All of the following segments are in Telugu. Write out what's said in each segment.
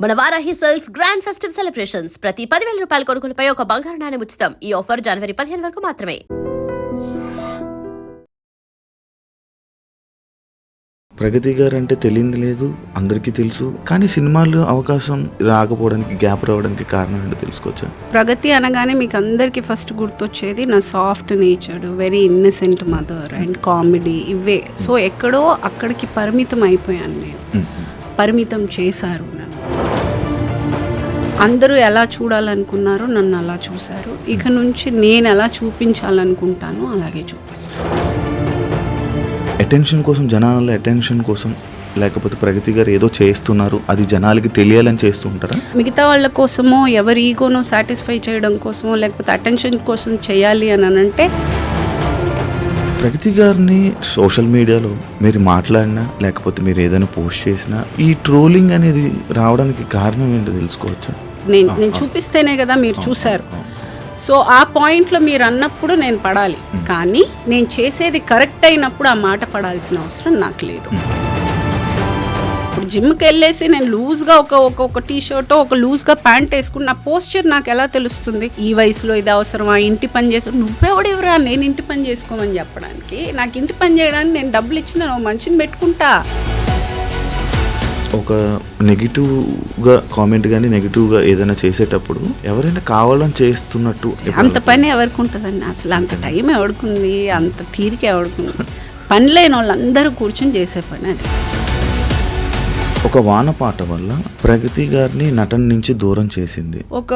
మన Varahi sales grand festive celebrations ప్రతి 10,000 రూపాయల కొనుగోలుపై ఒక బంగారు నాణెం ఉచితం. ఈ ఆఫర్ జనవరి 15 వరకు మాత్రమే. ప్రగతి గారు అంటే తెలియదు లేదు, అందరికీ తెలుసు. కానీ సినిమాలు అవకాశం రాకపోవడానికి, గ్యాప్ రావడానికి కారణం ఏంటో తెలుసుకోవచ్చా? ప్రగతి అనగానే మీకు అందరికీ ఫస్ట్ గుర్తొచ్చేది నా soft natured, very innocent mother and comedy, ఇవే. సో ఎక్కడో అక్కడికి పరిమితం అయిపోయాను నేను. పరిమితం చేశారు నన్ను. అందరూ ఎలా చూడాలనుకున్నారో నన్ను అలా చూశారు. ఇక నుంచి నేను ఎలా చూపించాలనుకుంటానో అలాగే చూపిస్తాను. అటెన్షన్ కోసం, జనాల అటెన్షన్ కోసం, లేకపోతే ప్రగతి గారు ఏదో చేస్తున్నారు అది జనాలకి తెలియాలని చేస్తూ ఉంటారా? మిగతా వాళ్ళ కోసమో, ఎవరి ఈగోనో సాటిస్ఫై చేయడం కోసమో, లేకపోతే అటెన్షన్ కోసం చేయాలి అని అంటే ప్రగతి గారిని సోషల్ మీడియాలో మీరు మాట్లాడినా, లేకపోతే మీరు ఏదైనా పోస్ట్ చేసినా ఈ ట్రోలింగ్ అనేది రావడానికి కారణం ఏంటో తెలుసుకోవచ్చా? నేను చూపిస్తేనే కదా మీరు చూశారు. సో ఆ పాయింట్లో మీరు అన్నప్పుడు నేను పడాలి, కానీ నేను చేసేది కరెక్ట్ అయినప్పుడు ఆ మాట పడాల్సిన అవసరం నాకు లేదు. ఇప్పుడు జిమ్కి వెళ్ళేసి నేను లూజ్గా ఒక టీ షర్ట్, ఒక లూజ్గా ప్యాంట్ వేసుకుని నా పోస్చర్ నాకు ఎలా తెలుస్తుంది? ఈ వయసులో ఇది అవసరమా? ఇంటి పని చేసి నువ్వెవడెవరా నేను ఇంటి పని చేసుకోమని చెప్పడానికి? నాకు ఇంటి పని చేయడానికి నేను డబ్బులు ఇచ్చిన మనిషిని పెట్టుకుంటా. ఒక నెగిటివ్గా కామెంట్ కానీ, నెగిటివ్గా ఏదైనా చేసేటప్పుడు ఎవరైనా కావాలని చేస్తున్నట్టు అంత పని ఎవరికి ఉంటుందండి? అసలు అంత టైం ఎవడుకుంది, అంత తీరిక ఎవడుకుంది? పని లేని వాళ్ళందరూ కూర్చొని చేసే పని అది. ఒక వానపాట వల్ల ప్రగతి గారిని నటన నుంచి దూరం చేసింది. ఒక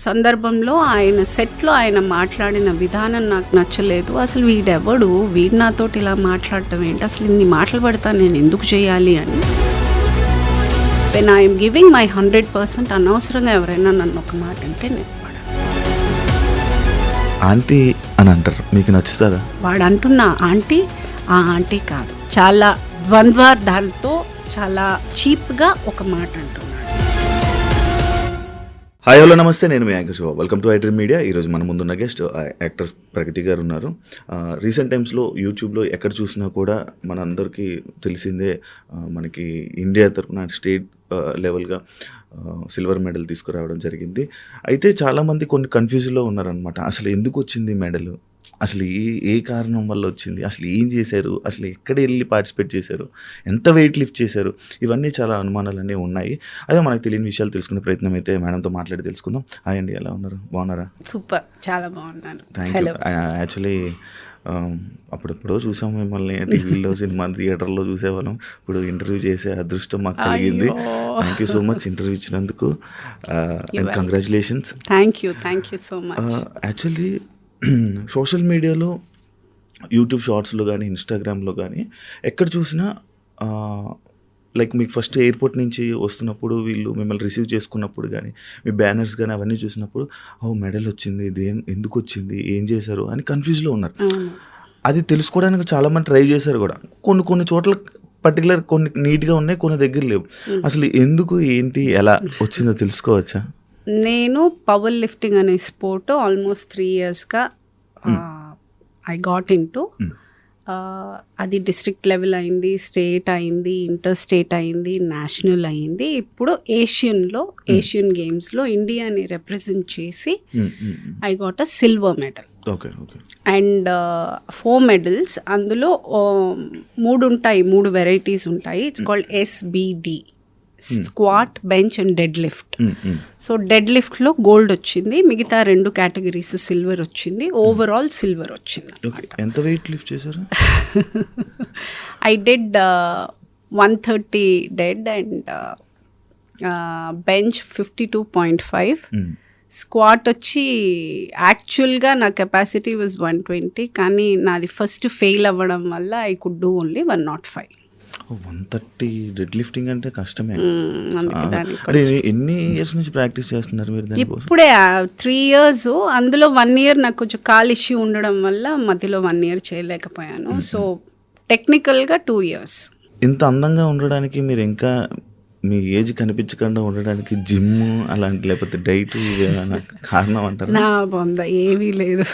సందర్భంలో ఆయన సెట్లో ఆయన మాట్లాడిన విధానం నాకు నచ్చలేదు. అసలు వీడెవడు, వీడు నాతోటి ఇలా మాట్లాడటం ఏంటి, అసలు ఇన్ని మాటలు పడతాను నేను ఎందుకు చేయాలి అని. వెన్ ఐఎమ్ గివింగ్ మై 100%, అనవసరంగా ఎవరైనా నన్ను ఒక మాట అంటే నేను ఆంటీ అని అంటారు, మీకు నచ్చుతుందా? వాడు అంటున్న ఆంటీ ఆ ఆంటీ కాదు, చాలా ద్వంద్వార్థాలతో చాలా చీప్గా ఒక మాట అంటున్నాడు. హాయ్ హలో నమస్తే, నేను మీ anchor Shiva. Welcome to iDream Media. ఈరోజు మన ముందున్న గెస్ట్ యాక్టర్ ప్రగతి గారు ఉన్నారు. రీసెంట్ టైమ్స్లో యూట్యూబ్లో ఎక్కడ చూసినా కూడా మనందరికీ తెలిసిందే, మనకి ఇండియా తరఫున స్టేట్ లెవెల్గా సిల్వర్ మెడల్ తీసుకురావడం జరిగింది. అయితే చాలామంది కొన్ని కన్ఫ్యూజ్లో ఉన్నారనమాట. అసలు ఎందుకు వచ్చింది మెడల్, అసలు ఏ కారణం వల్ల వచ్చింది, అసలు ఏం చేశారు, అసలు ఎక్కడ వెళ్ళి పార్టిసిపేట్ చేశారు, ఎంత వెయిట్ లిఫ్ట్ చేశారు, ఇవన్నీ చాలా అనుమానాలన్నీ ఉన్నాయి. అదే మనకు తెలియని విషయాలు తెలుసుకునే ప్రయత్నం అయితే మేడంతో మాట్లాడి తెలుసుకుందాం. హాయ్ అండి, ఎలా ఉన్నారు? బాగున్నారా? సూపర్, చాలా బాగున్నాను. Thank you. యాక్చువల్లీ అప్పుడెప్పుడో చూసాం మిమ్మల్ని టీవీలో, సినిమా థియేటర్లో చూసేవాళ్ళం. ఇప్పుడు ఇంటర్వ్యూ చేసే అదృష్టం మాకు కలిగింది. Thank you so much interview ఇచ్చినందుకు and congratulations. Thank you so much. Actually social మీడియాలో, యూట్యూబ్ షార్ట్స్లో కానీ, ఇన్స్టాగ్రామ్లో కానీ ఎక్కడ చూసినా లైక్ మీకు ఫస్ట్ ఎయిర్పోర్ట్ నుంచి వస్తున్నప్పుడు వీళ్ళు మిమ్మల్ని రిసీవ్ చేసుకున్నప్పుడు కానీ, మీ బ్యానర్స్ కానీ అవన్నీ చూసినప్పుడు మెడల్ వచ్చింది, ఎందుకు వచ్చింది, ఏం చేశారు అని కన్ఫ్యూజ్లో ఉన్నారు. అది తెలుసుకోవడానికి చాలామంది ట్రై చేశారు కూడా. కొన్ని చోట్ల పర్టికులర్ కొన్ని నీట్గా ఉన్నాయి, కొన్ని దగ్గర లేవు. అసలు ఎందుకు, ఏంటి, ఎలా వచ్చిందో తెలుసుకోవచ్చా? నేను పవర్ లిఫ్టింగ్ అనే స్పోర్ట్ ఆల్మోస్ట్ 3 yearsగా ఐ గాట్ ఇన్ టు. అది డిస్ట్రిక్ట్ లెవెల్ అయింది, స్టేట్ అయింది, ఇంటర్ స్టేట్ అయింది, నేషనల్ అయింది. ఇప్పుడు ఏషియన్ గేమ్స్లో ఇండియాని రిప్రజెంట్ చేసి I got a silver medal. And 4 medals. అందులో 3 వెరైటీస్ ఉంటాయి. It's called SBD, squat, bench and deadlift. So dead లిఫ్ట్లో గోల్డ్ వచ్చింది, మిగతా 2 కేటగిరీస్ సిల్వర్ వచ్చింది, ఓవరాల్ సిల్వర్ వచ్చింది. ఎంత వెయిట్ లిఫ్ట్ చేశారు? I did 130 dead and bench 52.5. Squat వచ్చి యాక్చువల్గా నా కెపాసిటీ వాజ్ 120, కానీ నాది ఫస్ట్ ఫెయిల్ అవ్వడం వల్ల I could do only 105. 130 dead lifting అంటే కష్టమే. ఎన్ని ఇయర్స్ నుంచి ప్రాక్టీస్ చేస్తున్నారు మీరు? ఇప్పుడే 3 years. అందులో 1 year నాకు కొంచెం కాల్ ఇష్యూ ఉండడం వల్ల మధ్యలో 1 year చేయలేకపోయాను. సో టెక్నికల్గా 2 years. ఇంత అందంగా ఉండడానికి మీరు, ఇంకా మీ ఏజ్ కనిపించకుండా ఉండడానికి జిమ్ అలాంటి, లేకపోతే డైట్ ఏమైనా కారణం అంటారు? నా బొంద ఏమీ లేదు.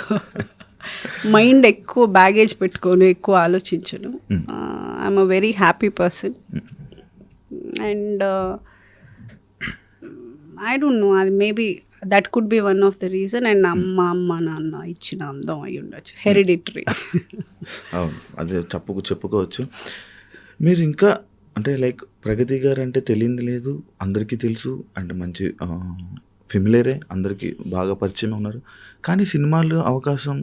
మైండ్ ఎక్కువ బ్యాగేజ్ పెట్టుకొని ఎక్కువ ఆలోచించను. I'm a very happy person. And I don't know, అది maybe that could be one of the reason. And అమ్మ నాన్న ఇచ్చిన అందం అయి ఉండొచ్చు, హెరిడిటరీ. అవును, అదే చెప్పుకోవచ్చు. మీరు ఇంకా అంటే లైక్ ప్రగతి గారు అంటే తెలియదు లేదు, అందరికీ తెలుసు, అంటే మంచి ఫెమిలియరే, అందరికీ బాగా పరిచయం ఉన్నారు. కానీ సినిమాలు అవకాశం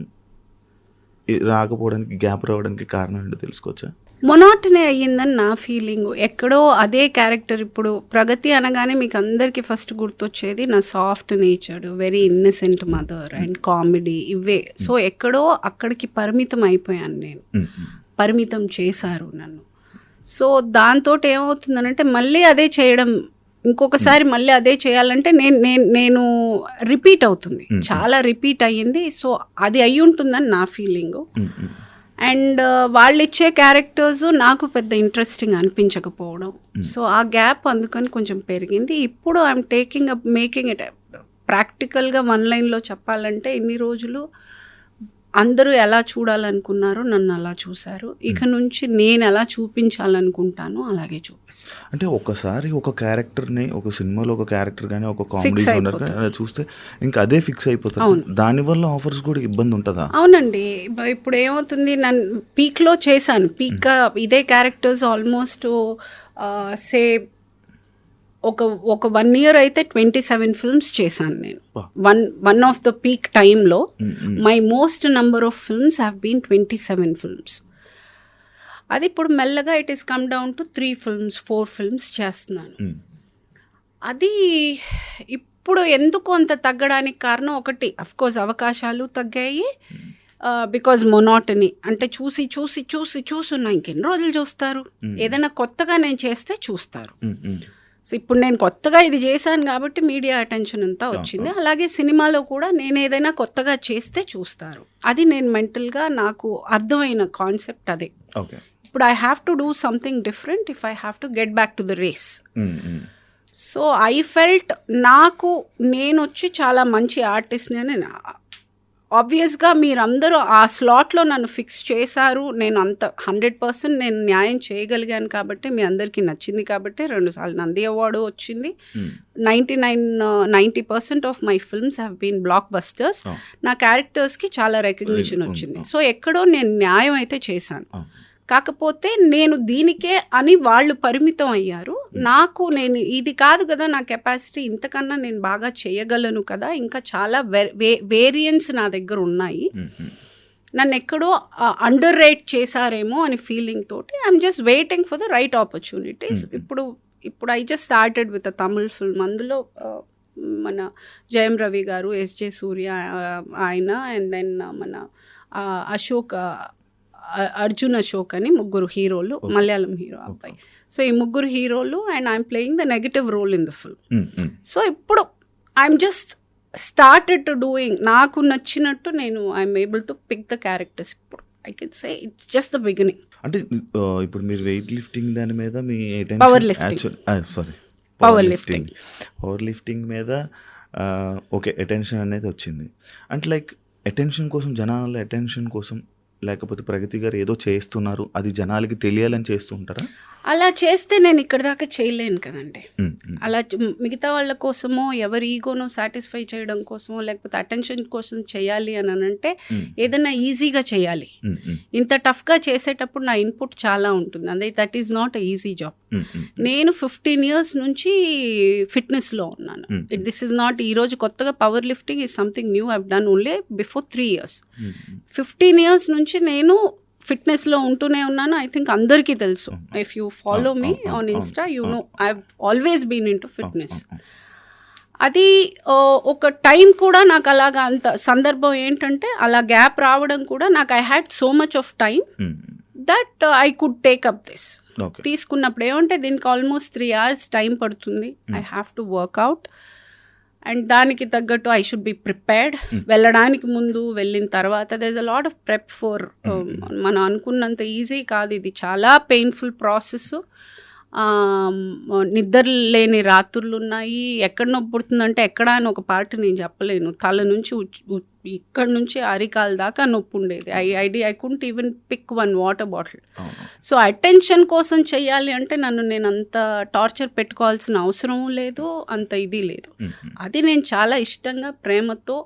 రాకపోవడానికి, గ్యాప్ రావడానికి కారణం ఏంటో తెలుసుకోవచ్చా? మొనాటనీ అయ్యిందని నా ఫీలింగ్. ఎక్కడో అదే క్యారెక్టర్. ఇప్పుడు ప్రగతి అనగానే మీకు అందరికీ ఫస్ట్ గుర్తొచ్చేది నా soft natured, very innocent mother and comedy, ఇవే. సో ఎక్కడో అక్కడికి పరిమితం అయిపోయాను నేను, పరిమితం చేశారు నన్ను. సో దాంతో ఏమవుతుందనంటే మళ్ళీ అదే చేయడం, ఇంకొకసారి మళ్ళీ అదే చేయాలంటే నేను రిపీట్ అవుతుంది, చాలా రిపీట్ అయ్యింది. సో అది అయి ఉంటుందని నా ఫీలింగు. అండ్ వాళ్ళు ఇచ్చే క్యారెక్టర్స్ నాకు పెద్ద ఇంట్రెస్టింగ్ అనిపించకపోవడం. సో ఆ గ్యాప్ అందుకని కొంచెం పెరిగింది. ఇప్పుడు ఐఎమ్ మేకింగ్ ఇట్ ప్రాక్టికల్గా వన్ లైన్లో చెప్పాలంటే, ఇన్ని రోజులు అందరూ ఎలా చూడాలనుకున్నారో నన్ను అలా చూశారు. ఇక నుంచి నేను ఎలా చూపించాలనుకుంటానో అలాగే చూపిస్తాను. అంటే ఒకసారి ఒక క్యారెక్టర్ని, ఒక సినిమాలో ఒక క్యారెక్టర్ కానీ, ఒక కామెడీ చూస్తే ఇంకా అదే ఫిక్స్ అయిపోతుంది. దానివల్ల ఆఫర్స్ కూడా ఇబ్బంది ఉంటుందా? అవునండి. ఇప్పుడు ఏమవుతుంది, నన్ను పీక్లో చేశాను, పీక్గా ఇదే క్యారెక్టర్స్ ఆల్మోస్ట్ సే ఒక 1 year అయితే 27 films చేశాను నేను. వన్ ఆఫ్ ద పీక్ టైంలో my most number of films have been 27 films. అది ఇప్పుడు మెల్లగా it is come down to 3 films 4 films చేస్తున్నాను. అది ఇప్పుడు ఎందుకు అంత తగ్గడానికి కారణం ఒకటి, అఫ్కోర్స్ అవకాశాలు తగ్గాయి, బికాజ్ మొనాటనీ. అంటే చూస్తున్నా, ఇంకెన్ని రోజులు చూస్తారు? ఏదైనా కొత్తగా నేను చేస్తే చూస్తారు. సో ఇప్పుడు నేను కొత్తగా ఇది చేశాను కాబట్టి మీడియా అటెన్షన్ అంతా వచ్చింది. అలాగే సినిమాలో కూడా నేను ఏదైనా కొత్తగా చేస్తే చూస్తారు. అది నేను మెంటల్గా నాకు అర్థమైన కాన్సెప్ట్ అదే. ఇప్పుడు I have to do something different if I have to get back to the race. So I felt నేను వచ్చి చాలా మంచి ఆర్టిస్ట్ని అని. ఆబ్వియస్గా మీరందరూ ఆ స్లాట్లో నన్ను ఫిక్స్ చేశారు, నేను అంత 100% నేను న్యాయం చేయగలిగాను కాబట్టి మీ అందరికీ నచ్చింది కాబట్టి 2 సార్లు నంది అవార్డు వచ్చింది. 90% of my films have been blockbusters. నా క్యారెక్టర్స్కి చాలా రికగ్నిషన్ వచ్చింది. సో ఎక్కడో నేను న్యాయం అయితే చేశాను. కాకపోతే నేను దీనికే అని వాళ్ళు పరిమితం అయ్యారు. నేను ఇది కాదు కదా నా కెపాసిటీ, ఇంతకన్నా నేను బాగా చేయగలను కదా, ఇంకా చాలా వేరియంట్స్ నా దగ్గర ఉన్నాయి, నన్ను ఎక్కడో అండర్ రేట్ చేశారేమో అని ఫీలింగ్ తోటి I'm just waiting for the right opportunities. ఇప్పుడు I just started with a Tamil film. అందులో మన జయం రవి గారు, ఎస్జే సూర్య ఆయన, అండ్ దెన్ మన అర్జున్ అశోక్ అని 3 హీరోలు, మలయాళం హీరో అబ్బాయి. సో ఈ 3 హీరోలు and I'm playing the negative role in the film. So ఇప్పుడు I'm just started to doing, నాకు నచ్చినట్టు నేను I'm able to pick the characters. ఇప్పుడు I can say it's just the beginning. అంటే ఇప్పుడు మీరు వెయిట్ లిఫ్టింగ్ దాని మీద మీ పవర్ లిఫ్టింగ్ మీద ఓకే అటెన్షన్ అనేది వచ్చింది. అంటే లైక్ అటెన్షన్ కోసం, జనాల అటెన్షన్ కోసం, లేకపోతే ప్రగతి గారు ఏదో చేస్తున్నారు అది జనాలకి తెలియాలని చేస్తూ ఉంటారా? అలా చేస్తే నేను ఇక్కడ దాకా చేయలేను కదండి. అలా మిగతా వాళ్ళ కోసమో, ఎవరి ఈగోనో సాటిస్ఫై చేయడం కోసమో, లేకపోతే అటెన్షన్ కోసం చేయాలి అని అంటే ఏదైనా ఈజీగా చేయాలి. ఇంత టఫ్గా చేసేటప్పుడు నా ఇన్పుట్ చాలా ఉంటుంది. అదే that is not a easy job. నేను 15 years నుంచి ఫిట్నెస్లో ఉన్నాను. దిస్ ఈజ్ నాట్ ఈరోజు కొత్తగా power lifting is something new. I've done only before 3 years. 15 years నుంచి నేను ఫిట్నెస్లో ఉంటూనే ఉన్నాను. ఐ థింక్ అందరికీ తెలుసు. If you follow me on Insta you know I always been into fitness. అది ఒక టైం కూడా నాకు అలాగా, అంత సందర్భం ఏంటంటే అలా గ్యాప్ రావడం కూడా నాకు I had so much of time that I could take up this. తీసుకున్నప్పుడు ఏమంటే దీనికి ఆల్మోస్ట్ 3 hours టైం పడుతుంది. I have to workout and దానికి తగ్గట్టు ఐ షుడ్ బి ప్రిపేర్డ్. వెళ్ళడానికి ముందు, వెళ్ళిన తర్వాత there is a lot of prep for. మనం అనుకున్నంత ఈజీ కాదు, ఇది చాలా పెయిన్ఫుల్ ప్రాసెస్. నిద్ర లేని రాత్రులు ఉన్నాయి. ఎక్కడ నొప్పి పుడుతుందంటే ఎక్కడ అని ఒక పార్ట్ నేను చెప్పలేను. తల నుంచి ఇక్కడ నుంచి అరికాల దాకా నొప్పి ఉండేది. I couldn't even pick one water bottle. So attention కోసం చెయ్యాలి అంటే నేను అంత టార్చర్ పెట్టుకోవాల్సిన అవసరం లేదు, అంత ఇది లేదు. అది నేను చాలా ఇష్టంగా ప్రేమతో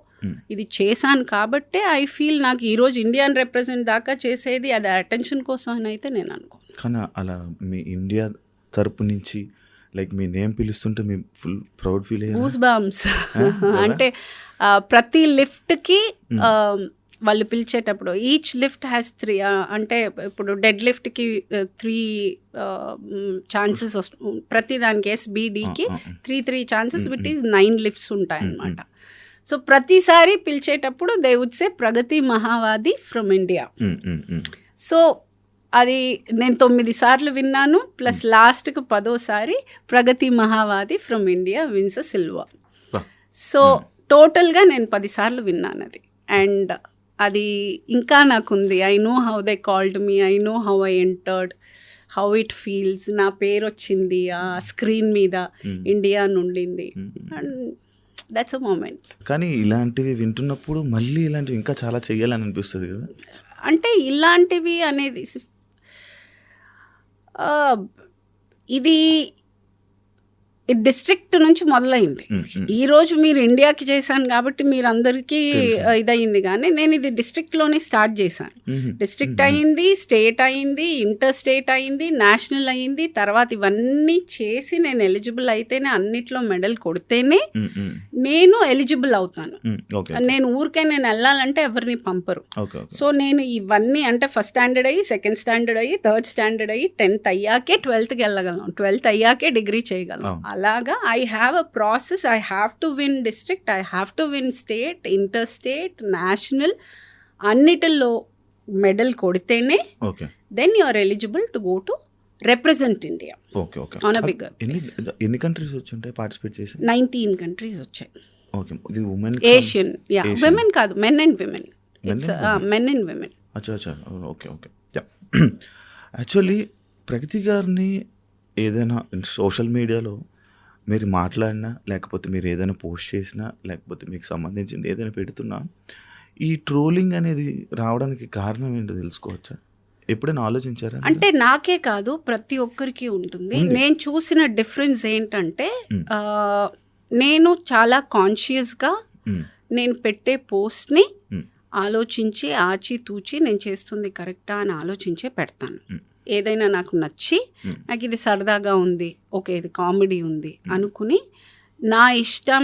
ఇది చేశాను కాబట్టే ఐ ఫీల్ నాకు ఈరోజు ఇండియాని రిప్రజెంట్ దాకా చేసేది అది అటెన్షన్ కోసం అని అయితే నేను అనుకో. కానీ అలా మీ ఇండియా తరపు నుంచి లైక్ మీ నేమ్ పిలుస్తుంటే మీ ఫుల్ ప్రౌడ్ ఫీల్ అయ్యారు. గూస్ బంప్స్ అంటే ప్రతి లిఫ్ట్కి వాళ్ళు పిలిచేటప్పుడు ఈచ్ లిఫ్ట్ హ్యాస్ 3 అంటే ఇప్పుడు డెడ్ లిఫ్ట్కి 3 ఛాన్సెస్ ప్రతి దానికి SBDకి 3 ఛాన్సెస్ విట్ ఈస్ 9 లిఫ్ట్స్ ఉంటాయన్నమాట. సో ప్రతిసారి పిలిచేటప్పుడు they would say Pragati Mahavadi from India. So అది నేను 9 సార్లు విన్నాను, ప్లస్ లాస్ట్కి 10వ Pragati Mahavadi from India wins silver. So టోటల్గా నేను 10 సార్లు విన్నాను అది. అండ్ అది ఇంకా నాకుంది. I know how they called me, I know how I entered, how it feels. నా పేరు వచ్చింది ఆ స్క్రీన్ మీద, ఇండియా నుండింది. And that's a moment. కానీ ఇలాంటివి వింటున్నప్పుడు మళ్ళీ ఇలాంటివి ఇంకా చాలా చెయ్యాలని అనిపిస్తుంది కదా. అంటే ఇలాంటివి అనేది ఇది డిస్ట్రిక్ట్ నుంచి మొదలైంది. ఈరోజు మీరు ఇండియాకి చేశాను కాబట్టి మీరు అందరికీ ఇదయింది, కానీ నేను ఇది డిస్ట్రిక్ట్లోనే స్టార్ట్ చేశాను. డిస్ట్రిక్ట్ అయింది, స్టేట్ అయింది, ఇంటర్ స్టేట్ అయింది, నేషనల్ అయింది. తర్వాత ఇవన్నీ చేసి నేను ఎలిజిబుల్ అయితేనే, అన్నిట్లో మెడల్ కొడితేనే నేను ఎలిజిబుల్ అవుతాను. నేను ఊరికే నేను వెళ్ళాలంటే ఎవరిని పంపరు. సో నేను ఇవన్నీ అంటే ఫస్ట్ స్టాండర్డ్ అయ్యి, సెకండ్ స్టాండర్డ్ అయ్యి, థర్డ్ స్టాండర్డ్ అయ్యి, 10th అయ్యాకే 12th వెళ్ళగలను, 12th అయ్యాకే డిగ్రీ చేయగలను. అలాగా I have a process. I have to win district, I have to win state, inter state, national, అన్నిటిలో మెడల్ కొడితేనే then you are eligible to go to represent India on a bigger. ఎన్ని కంట్రీస్ వచ్చుంటాయి పార్టిసిపేట్ చేసి? 19 కంట్రీస్ వచ్చాయి. ఏషియన్, విమెన్ కాదు, men and women. It's men and women. అచ్చా. ఓకే. యాక్చువల్లీ ప్రగతి గారిని ఏదైనా సోషల్ మీడియాలో మీరు మాట్లాడినా, లేకపోతే మీరు ఏదైనా పోస్ట్ చేసినా, లేకపోతే మీకు సంబంధించింది ఏదైనా పెడుతున్నా, ఈ ట్రోలింగ్ అనేది రావడానికి కారణం ఏంటో తెలుసుకోవచ్చా? ఎప్పుడైనా ఆలోచించారా? అంటే నాకే కాదు, ప్రతి ఒక్కరికి ఉంటుంది. నేను చూసిన డిఫరెన్స్ ఏంటంటే నేను చాలా కాన్షియస్గా నేను పెట్టే పోస్ట్ని ఆలోచించి ఆచితూచి నేను చేస్తుంది కరెక్టా అని ఆలోచించే పెడతాను. ఏదైనా నాకు నచ్చి నాకు ఇది సరదాగా ఉంది, ఓకే ఇది కామెడీ ఉంది అనుకుని నా ఇష్టం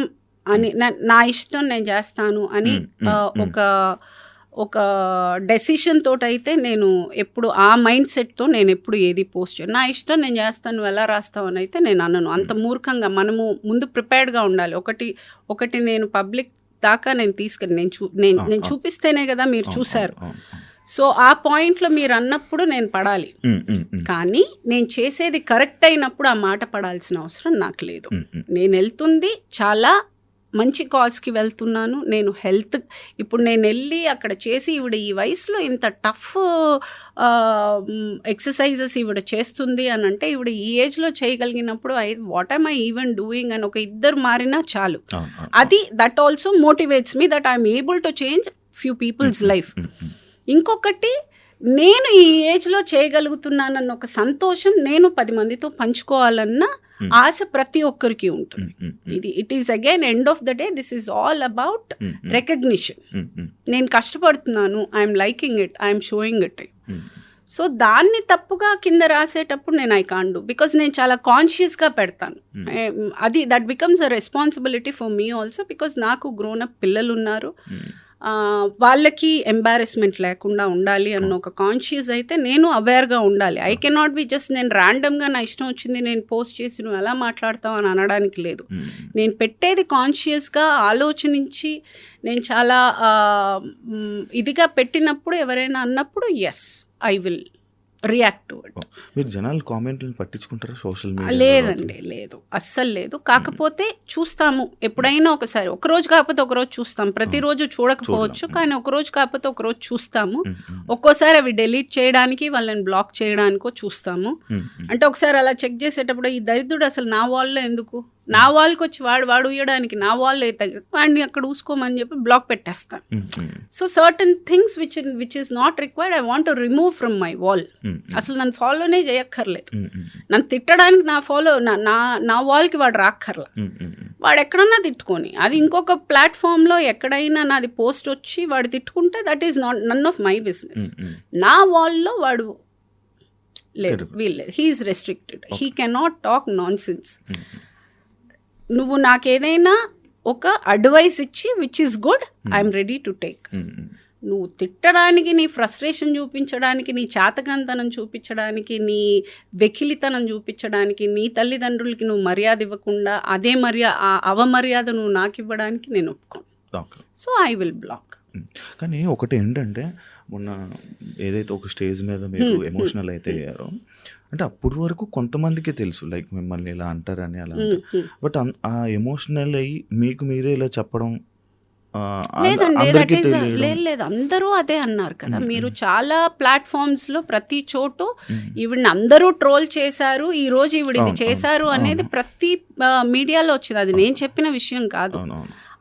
నేను చేస్తాను అని ఒక డెసిషన్ తోటైతే నేను ఎప్పుడు ఆ మైండ్ సెట్తో నేను ఎప్పుడు ఏది పోస్ట్ చేయను. నా ఇష్టం నేను చేస్తాను, ఎలా రాస్తావు అని అయితే నేను అనను. అంత మూర్ఖంగా మనము ముందు ప్రిపేర్డ్గా ఉండాలి. ఒకటి నేను పబ్లిక్ దాకా నేను తీసుకెళ్ళి నేను చూపిస్తేనే కదా మీరు చూశారు. సో ఆ పాయింట్లో మీరు అన్నప్పుడు నేను పడాలి, కానీ నేను చేసేది కరెక్ట్ అయినప్పుడు ఆ మాట పడాల్సిన అవసరం నాకు లేదు. నేను వెళ్తుంది చాలా మంచి కాజ్కి వెళ్తున్నాను. నేను హెల్త్ ఇప్పుడు నేను వెళ్ళి అక్కడ చేసి ఈవిడ ఈ వయసులో ఇంత టఫ్ ఎక్సర్సైజెస్ ఈవిడ చేస్తుంది అని అంటే, ఈవిడ ఈ ఏజ్లో చేయగలిగినప్పుడు what I'm I even doing అని ఒక ఇద్దరు మారినా చాలు. అది that also motivates me that I'm able to change few people's life. ఇంకొకటి, నేను ఈ ఏజ్లో చేయగలుగుతున్నానన్న ఒక సంతోషం నేను 10 మందితో పంచుకోవాలన్న ఆశ ప్రతి ఒక్కరికి ఉంటుంది. It is again end of the day this is all about recognition. నేను కష్టపడుతున్నాను, I'm liking it, I'm showing it. So దాన్ని తప్పుగా కింద రాసేటప్పుడు నేను ఐ కాంట్ డూ, బికాస్ నేను చాలా కాన్షియస్గా పెడతాను. అది that becomes a responsibility for me also, because నాకు గ్రోన్ అప్ పిల్లలు ఉన్నారు. వాళ్ళకి ఎంబారెస్మెంట్ లేకుండా ఉండాలి అన్న ఒక కాన్షియస్ అయితే నేను అవేర్గా ఉండాలి. ఐ కెనాట్ బి జస్ట్ నేను ర్యాండమ్గా నా ఇష్టం వచ్చింది నేను పోస్ట్ చేసి నువ్వు ఎలా మాట్లాడతావు అని అనడానికి లేదు. నేను పెట్టేది కాన్షియస్గా ఆలోచించి నేను చాలా ఇదిగా పెట్టినప్పుడు ఎవరైనా అన్నప్పుడు yes I will react to it. మీరు జనాలు కామెంట్లను పట్టించుకుంటారా సోషల్ మీడియా? లేదండి, లేదు, అస్సలు లేదు. కాకపోతే చూస్తాము ఎప్పుడైనా ఒకసారి, ఒకరోజు కాకపోతే ఒకరోజు చూస్తాం. ప్రతిరోజు చూడకపోవచ్చు, కానీ ఒకరోజు కాకపోతే ఒకరోజు చూస్తాము. ఒక్కోసారి అవి డిలీట్ చేయడానికి, వాళ్ళని బ్లాక్ చేయడానికో చూస్తాము. అంటే ఒకసారి అలా చెక్ చేసేటప్పుడు ఈ దరిద్రుడు అసలు నా వాల్లో ఎందుకు, నా వాల్కి వచ్చి వాడు ఉయ్యడానికి నా వాల్ వాడిని అక్కడ ఊసుకోమని చెప్పి బ్లాక్ పెట్టేస్తాను. So certain things which is not required I want to remove from my wall. అసలు నన్ను ఫాలోనే చేయక్కర్లేదు. నన్ను తిట్టడానికి నా వాల్కి వాడు రాక్కర్లా. వాడు ఎక్కడన్నా తిట్టుకొని, అది ఇంకొక ప్లాట్ఫామ్లో ఎక్కడైనా నాది పోస్ట్ వచ్చి వాడు తిట్టుకుంటే that is not none of my business. నా వాల్లో వాడు లేదు, వీళ్ళలేదు, he is restricted, he cannot talk nonsense. నువ్వు నాకేదైనా ఒక అడ్వైస్ ఇచ్చి which is good, I'm ready to take. నువ్వు తిట్టడానికి, నీ ఫ్రస్ట్రేషన్ చూపించడానికి, నీ చాతకంతనం చూపించడానికి, నీ వెకిలితనం చూపించడానికి, నీ తల్లిదండ్రులకి నువ్వు మర్యాద ఇవ్వకుండా అదే అవమర్యాద నువ్వు నాకు ఇవ్వడానికి నేను ఒప్పుకోను. So I will block. కానీ ఒకటి ఏంటంటే, మొన్న ఏదైతే ఒక స్టేజ్ మీద మీరు ఎమోషనల్ అయితే అయ్యారో, అంటే అప్పటి వరకు కొంతమందికి తెలుసు లైక్ మిమ్మల్ని ఇలా అంటారని అలా, బట్ ఆ ఎమోషనల్ అయ్యి మీకు మీరే ఇలా చెప్పడం లేదు, అందరూ అదే అన్నారు కదా. మీరు చాలా ప్లాట్ఫామ్స్లో ప్రతి చోటు ఈవిడ్ని అందరూ ట్రోల్ చేశారు, ఈ రోజు ఈవిడ ఇది చేశారు అనేది ప్రతి మీడియాలో వచ్చింది. అది నేను చెప్పిన విషయం కాదు.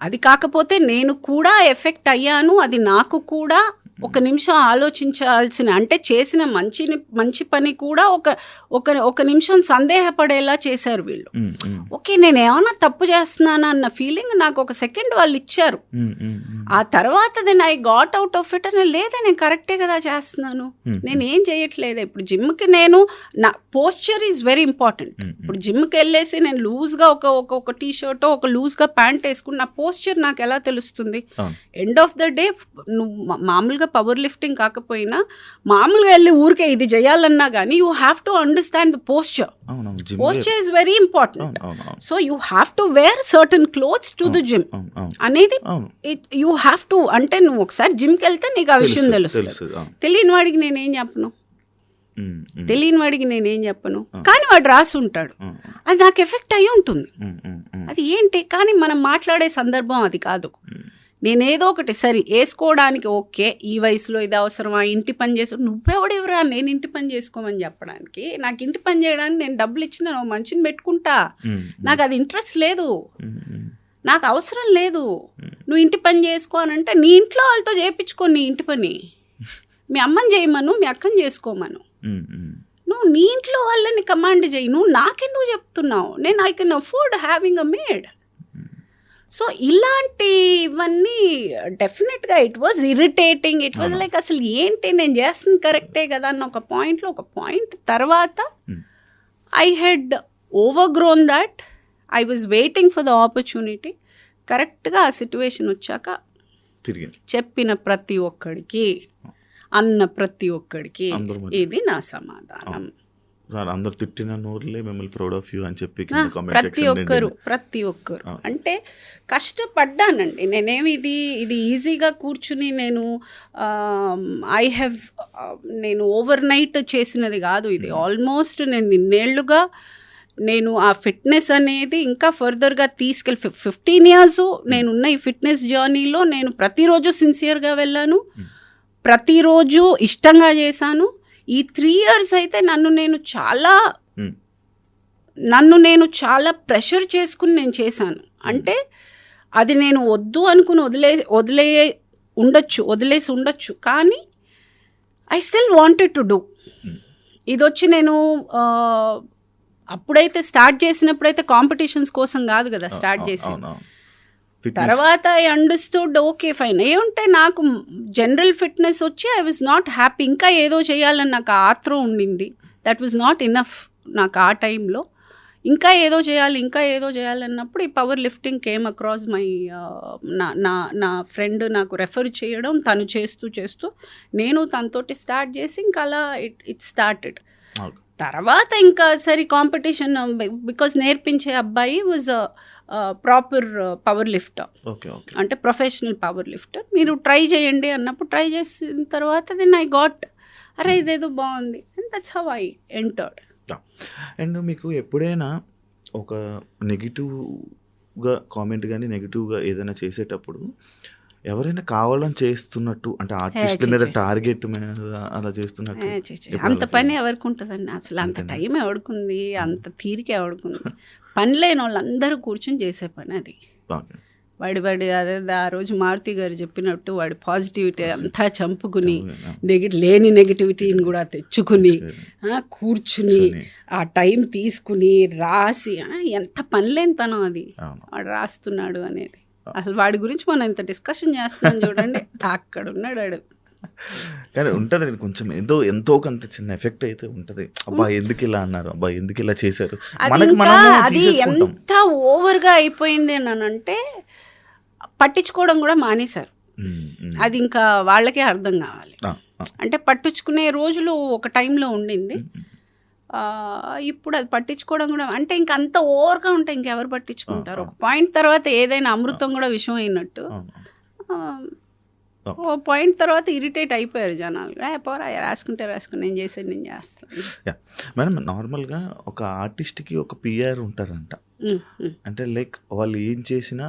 అది కాకపోతే నేను కూడా ఎఫెక్ట్ అయ్యాను. అది నాకు కూడా ఒక నిమిషం ఆలోచించాల్సిన, అంటే చేసిన మంచి పని కూడా ఒక నిమిషం సందేహపడేలా చేశారు వీళ్ళు. ఓకే, నేను ఏమన్నా తప్పు చేస్తున్నానా అన్న ఫీలింగ్ నాకు ఒక సెకండ్ వాళ్ళు ఇచ్చారు. ఆ తర్వాత then I got out of it అని, లేదా నేను కరెక్టే కదా చేస్తున్నాను, నేను ఏం చేయట్లేదు. ఇప్పుడు జిమ్కి నా పోస్చర్ ఈజ్ వెరీ ఇంపార్టెంట్. ఇప్పుడు జిమ్కి వెళ్ళేసి నేను లూజ్గా ఒక టీ షర్ట్, ఒక లూజ్గా ప్యాంట్ వేసుకుని నా పోస్చర్ నాకు ఎలా తెలుస్తుంది? ఎండ్ ఆఫ్ ద డే నువ్వు మామూలుగా పవర్ లిఫ్టింగ్ కాకపోయినా మామూలుగా వెళ్ళి ఊరికే ఇది చేయాలన్నా కానీ you have to understand the posture. Posture is very important. So you have to wear certain clothes to the gym అనేది యూ హ్యావ్ టు. అంటే నువ్వు ఒకసారి జిమ్కి వెళ్తే నీకు ఆ విషయం తెలుస్తుంది. తెలియని వాడికి నేనేం చెప్పను, కానీ వాడు రాసి ఉంటాడు, అది నాకు ఎఫెక్ట్ అయ్యి ఉంటుంది. అది ఏంటి, కానీ మనం మాట్లాడే సందర్భం అది కాదు. నేనేదో ఒకటి సరే వేసుకోవడానికి, ఓకే ఈ వయసులో ఇది అవసరమా, ఇంటి పని చేసి, నువ్వెవడెవరా నేను ఇంటి పని చేసుకోమని చెప్పడానికి? నాకు ఇంటి పని చేయడానికి నేను డబ్బులు ఇచ్చిన మనిషిని పెట్టుకుంటా, నాకు అది ఇంట్రెస్ట్ లేదు, నాకు అవసరం లేదు. నువ్వు ఇంటి పని చేసుకోనంటే నీ ఇంట్లో వాళ్ళతో చేయించుకో నీ ఇంటి పని. మీ అమ్మని చేయమను, మీ అక్కని చేసుకోమను. నువ్వు నీ ఇంట్లో వాళ్ళని కమాండ్ చేయి. నువ్వు నాకెందుకు చెప్తున్నావు? నేను I can afford having a made. So ఇలాంటివన్నీ డెఫినెట్గా it was irritating. It was like అసలు ఏంటి నేను చేస్తుంది కరెక్టే కదా అన్న ఒక పాయింట్ తర్వాత I had overgrown that. I was waiting for the opportunity. కరెక్ట్గా ఆ సిచ్యువేషన్ వచ్చాక చెప్పిన ప్రతి ఒక్కడికి, అన్న ప్రతి ఒక్కడికి ఇది నా సమాధానం. అందరు తిట్టిన నోరులే మిమ్మల్ని ప్రౌడ్ ఆఫ్ యూ అని చెప్పి ప్రతి ఒక్కరు అంటే కష్టపడ్డానండి. నేనేమి ఇది ఈజీగా కూర్చుని నేను ఓవర్ నైట్ చేసినది కాదు. ఇది ఆల్మోస్ట్ నేను ఇన్నేళ్లుగా నేను ఆ ఫిట్నెస్ అనేది ఇంకా ఫర్దర్గా 15 years నేనున్న ఈ ఫిట్నెస్ జర్నీలో నేను ప్రతిరోజు సిన్సియర్గా వెళ్ళాను, ప్రతిరోజు ఇష్టంగా చేశాను. ఈ 3 years అయితే నన్ను నేను చాలా ప్రెషర్ చేసుకుని నేను చేశాను. అంటే అది నేను వద్దు అనుకుని వదిలేసి ఉండొచ్చు, కానీ I still wanted to do. ఇది వచ్చి నేను అప్పుడైతే స్టార్ట్ చేసినప్పుడైతే కాంపిటీషన్స్ కోసం కాదు కదా స్టార్ట్ చేసి, తర్వాత ఐ అండర్స్టూడ్ ఓకే ఫైన్ ఏముంటే నాకు జనరల్ ఫిట్నెస్ వచ్చి ఐ వాజ్ నాట్ హ్యాపీ. ఇంకా ఏదో చేయాలని నాకు ఆత్రం ఉండింది. దట్ వాజ్ నాట్ ఇనఫ్ నాకు ఆ టైంలో. ఇంకా ఏదో చేయాలన్నప్పుడు ఈ power lifting came across my నా ఫ్రెండ్ నాకు రెఫర్ చేయడం, తను చేస్తూ నేను తనతోటి స్టార్ట్ చేసి ఇంకా అలా ఇట్ స్టార్టెడ్. తర్వాత ఇంకా సరే కాంపిటీషన్, బికాజ్ నేర్పించే అబ్బాయి వాజ్ ప్రాపర్ పవర్ లిఫ్టర్, అంటే ప్రొఫెషనల్ పవర్ లిఫ్టర్. మీరు ట్రై చేయండి అన్నప్పుడు ట్రై చేసిన తర్వాత దెన్ ఐ గాట్, అరే ఇదేదో బాగుంది అని that's how I entered. And మీకు ఎప్పుడైనా ఒక నెగిటివ్గా కామెంట్ కానీ నెగిటివ్గా ఏదైనా చేసేటప్పుడు ఎవరైనా కావాలని చేస్తున్నట్టు అంటే ఆర్టిస్ట్ మీద టార్గెట్ మీద అలా చేస్తున్నట్టు అంత పని ఎవరికి ఉంటుందండి? అసలు అంత టైం ఎవడుకుంది, అంత తీరిక ఎవడుకుంది? పని లేని వాళ్ళందరూ కూర్చొని చేసే పని అది. వాడి అదే ఆ రోజు మారుతి గారు చెప్పినట్టు వాడి పాజిటివిటీ అంతా చంపుకుని లేని నెగిటివిటీని కూడా తెచ్చుకుని కూర్చుని ఆ టైం తీసుకుని రాసి ఎంత పనిలేనితనం అది వాడు రాస్తున్నాడు అనేది. అసలు వాడి గురించి మనం ఇంత డిస్కషన్ చేస్తున్నాం చూడండి, అక్కడ ఉన్నాడు వాడు. కానీ ఉంటుంది కొంచెం ఎంతో కొంత చిన్న ఎఫెక్ట్ అయితే ఉంటుంది. అబ్బా ఎందుకు ఇలా అన్నారు, అబ్బా ఎందుకు ఇలా చేశారు, అది ఎంత ఓవర్గా అయిపోయింది అని అంటే పట్టించుకోవడం కూడా మానేశారు. అది ఇంకా వాళ్ళకే అర్థం కావాలి. అంటే పట్టించుకునే రోజులు ఒక టైంలో ఉండింది, ఇప్పుడు అది పట్టించుకోవడం కూడా అంటే ఇంక అంత ఓవర్గా ఉంటే ఇంకెవరు పట్టించుకుంటారు? ఒక పాయింట్ తర్వాత ఏదైనా అమృతం కూడా విషం అయినట్టు ఓ పాయింట్ తర్వాత ఇరిటేట్ అయిపోయారు జనాలు. పోరా రాసుకుంటే రాసుకుని నేను చేసేది నేను చేస్తాను. మేడం నార్మల్గా ఒక ఆర్టిస్ట్కి ఒక పిఆర్ ఉంటారంట, అంటే లైక్ వాళ్ళు ఏం చేసినా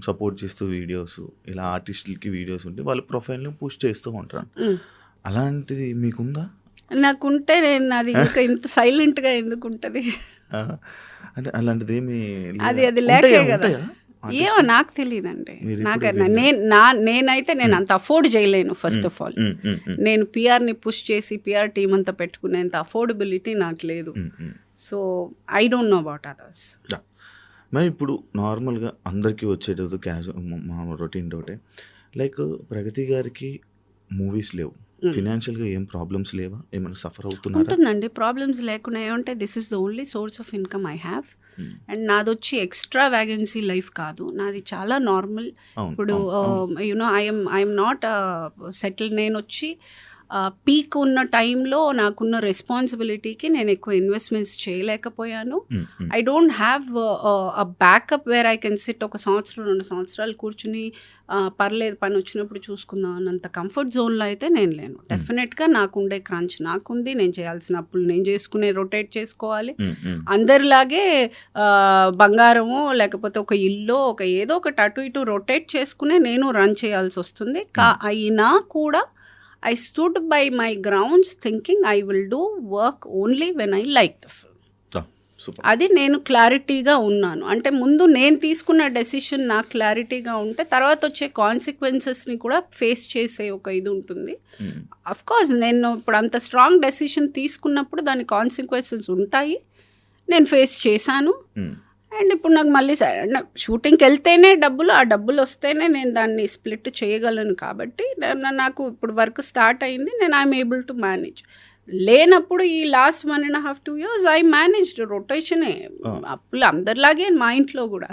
సపోర్ట్ చేస్తూ వీడియోస్ ఇలా ఆర్టిస్టులకి వీడియోస్ ఉంటే వాళ్ళ ప్రొఫైల్ని పుష్ చేస్తూ ఉంటారు. అలాంటిది మీకుందా? నాకుంటే నేను అది ఇంకా ఇంత సైలెంట్గా ఎందుకు ఉంటుంది? అంటే అలాంటిది ఏమి అది లేకే కదా. ఏమో నాకు తెలియదండి. నేనైతే నేను అంత అఫోర్డ్ చేయలేను. ఫస్ట్ ఆఫ్ ఆల్ నేను పిఆర్ని పుష్ చేసి పిఆర్ టీం అంతా పెట్టుకునేంత అఫోర్డబిలిటీ నాకు లేదు. So I don't know about others. మరి ఇప్పుడు నార్మల్గా అందరికీ వచ్చేటది మా రొటీన్ డౌటే, లైక్ ప్రగతి గారికి మూవీస్ లేవు, ఫినాన్షియల్గా ఏం ప్రాబ్లమ్స్ లేవా, ఏమైనా సఫర్ అవుతున్నారు? ఉంటుందండి, ప్రాబ్లమ్స్ లేకుండా ఏమంటే this is the only source of income I have. And నాది వచ్చి ఎక్స్ట్రా వ్యాగెన్సీ లైఫ్ కాదు, నాది చాలా నార్మల్. ఇప్పుడు యునో ఐఎమ్ నాట్ సెటిల్. నేను వచ్చి పీక్ ఉన్న టైంలో నాకున్న రెస్పాన్సిబిలిటీకి నేను ఎక్కువ ఇన్వెస్ట్మెంట్స్ చేయలేకపోయాను. I don't have a backup where I can SIT ఒక 2 సంవత్సరాలు కూర్చుని పర్లేదు పని వచ్చినప్పుడు చూసుకుందాం అన్నంత కంఫర్ట్ జోన్లో అయితే నేను లేను. డెఫినెట్గా నాకుండే క్రంచ్ నాకుంది, నేను చేయాల్సిన అప్పులు నేను చేసుకునే రొటేట్ చేసుకోవాలి. అందరిలాగే బంగారము లేకపోతే ఒక ఇల్లు ఒక ఏదో ఒకటి అటు ఇటు రొటేట్ చేసుకునే నేను రన్ చేయాల్సి వస్తుంది. అయినా కూడా I stood by my grounds thinking I will do work only when I like the film. అది నేను క్లారిటీగా ఉన్నాను. అంటే ముందు నేను తీసుకున్న డెసిషన్ నాకు క్లారిటీగా ఉంటే తర్వాత వచ్చే కాన్సిక్వెన్సెస్ని కూడా ఫేస్ చేసే ఒక ఇది ఉంటుంది. అఫ్ కోర్స్ నేను ఇప్పుడు అంత స్ట్రాంగ్ డెసిషన్ తీసుకున్నప్పుడు దాని కాన్సిక్వెన్సెస్ ఉంటాయి, నేను ఫేస్ చేశాను. అండ్ ఇప్పుడు నాకు మళ్ళీ షూటింగ్కి వెళ్తేనే ఆ డబ్బులు వస్తేనే నేను దాన్ని స్ప్లిట్ చేయగలను. కాబట్టి నాకు ఇప్పుడు వర్క్ స్టార్ట్ అయింది, నేను ఐఎమ్ ఏబుల్ టు మేనేజ్. లేనప్పుడు ఈ లాస్ట్ 1.5-2 years ఐ మేనేజ్డ్ రొటేషనే. అప్పులు అందరిలాగే మా ఇంట్లో కూడా.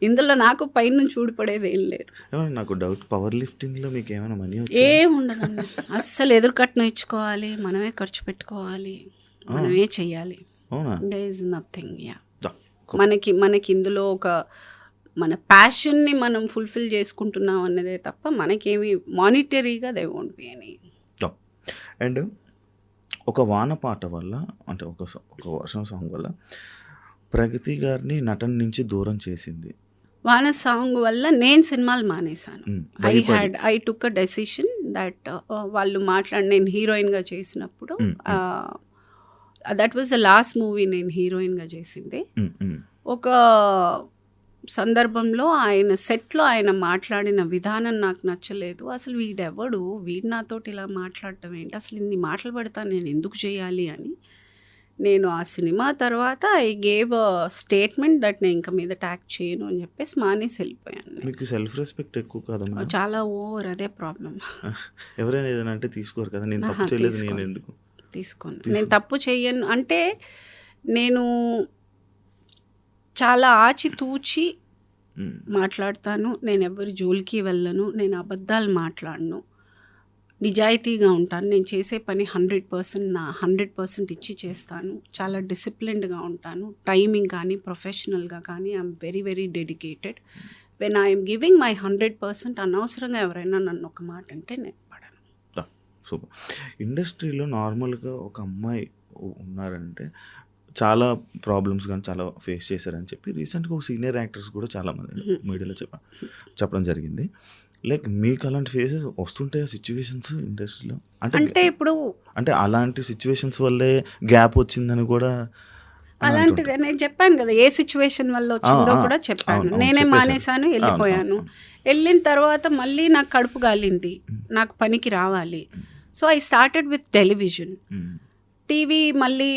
ఇందులో నాకు పైనుంచి ఊడిపడేది ఏం లేదు. నాకు డౌట్, పవర్ లిఫ్టింగ్లో మీకు ఏమైనా మనీ ఏముండదండి, అస్సలు ఎదురుకట్నం ఇచ్చుకోవాలి, మనమే ఖర్చు పెట్టుకోవాలి, మనమే చెయ్యాలి. There is nothing. యా మనకి ఇందులో ఒక మన ప్యాషన్ని మనం ఫుల్ఫిల్ చేసుకుంటున్నాం అన్నదే తప్ప మనకేమి మానిటరీగా they won't be any. And ఒక వాన పాట వల్ల అంటే ఒక వర్షం సాంగ్ వల్ల ప్రగతి గారిని నటన నుంచి దూరం చేసింది. వాన సాంగ్ వల్ల నేను సినిమాలు మానేశాను. I took a decision that వాళ్ళు నేను హీరోయిన్గా చేసినప్పుడు that was the last movie నేను హీరోయిన్గా చేసింది. ఒక సందర్భంలో ఆయన సెట్లో ఆయన మాట్లాడిన విధానం నాకు నచ్చలేదు. అసలు వీడు నాతోటి ఇలా మాట్లాడటం ఏంటి, అసలు ఇన్ని మాటలు పడతా నేను ఎందుకు చేయాలి అని నేను ఆ సినిమా తర్వాత I gave a statement that నేను ఇంకా మీద ట్యాక్ చేయను అని చెప్పేసి మానేసి వెళ్ళిపోయాను. మీకు సెల్ఫ్ రెస్పెక్ట్ ఎక్కువ కదా? చాలా ఓవర్, అదే ప్రాబ్లం. ఎవరైనా ఏదైనా అంటే తీసుకోరు కదా, నేను తప్పు చేయలేదు నేను ఎందుకు తీసుకోను, నేను తప్పు చేయను అంటే నేను చాలా ఆచితూచి మాట్లాడతాను. నేను ఎవరి జోలికి వెళ్ళను, నేను అబద్ధాలు మాట్లాడను, నిజాయితీగా ఉంటాను. నేను చేసే పని 100% నా 100% ఇచ్చి చేస్తాను. చాలా డిసిప్లిన్డ్గా ఉంటాను. టైమింగ్ కానీ ప్రొఫెషనల్గా కానీ I'm very very dedicated. When I'm giving my 100%, అనవసరంగా ఎవరైనా నన్ను ఒక మాట అంటే నేను పడను. సూపర్. ఇండస్ట్రీలో నార్మల్గా ఒక అమ్మాయి ఉన్నారంటే చాలా ప్రాబ్లమ్స్ కానీ చాలా ఫేస్ చేశారని చెప్పి రీసెంట్గా ఒక సీనియర్ యాక్టర్స్ కూడా చాలామంది మీడియాలో చెప్పడం జరిగింది. లైక్ మీకు అలాంటి ఫేసెస్ వస్తుంటాయి సిచ్యువేషన్స్ ఇండస్ట్రీలో? అంటే ఇప్పుడు అంటే అలాంటి సిచ్యువేషన్స్ వల్లే గ్యాప్ వచ్చిందని కూడా అలాంటిది నేను చెప్పాను కదా, ఏ సిచ్యువేషన్ వల్ల వచ్చిందో కూడా చెప్పాను. నేనే మానేశాను, వెళ్ళిపోయాను. వెళ్ళిన తర్వాత మళ్ళీ నాకు కడుపు గాలింది, నాకు పనికి రావాలి. So I started with television. TV మళ్ళీ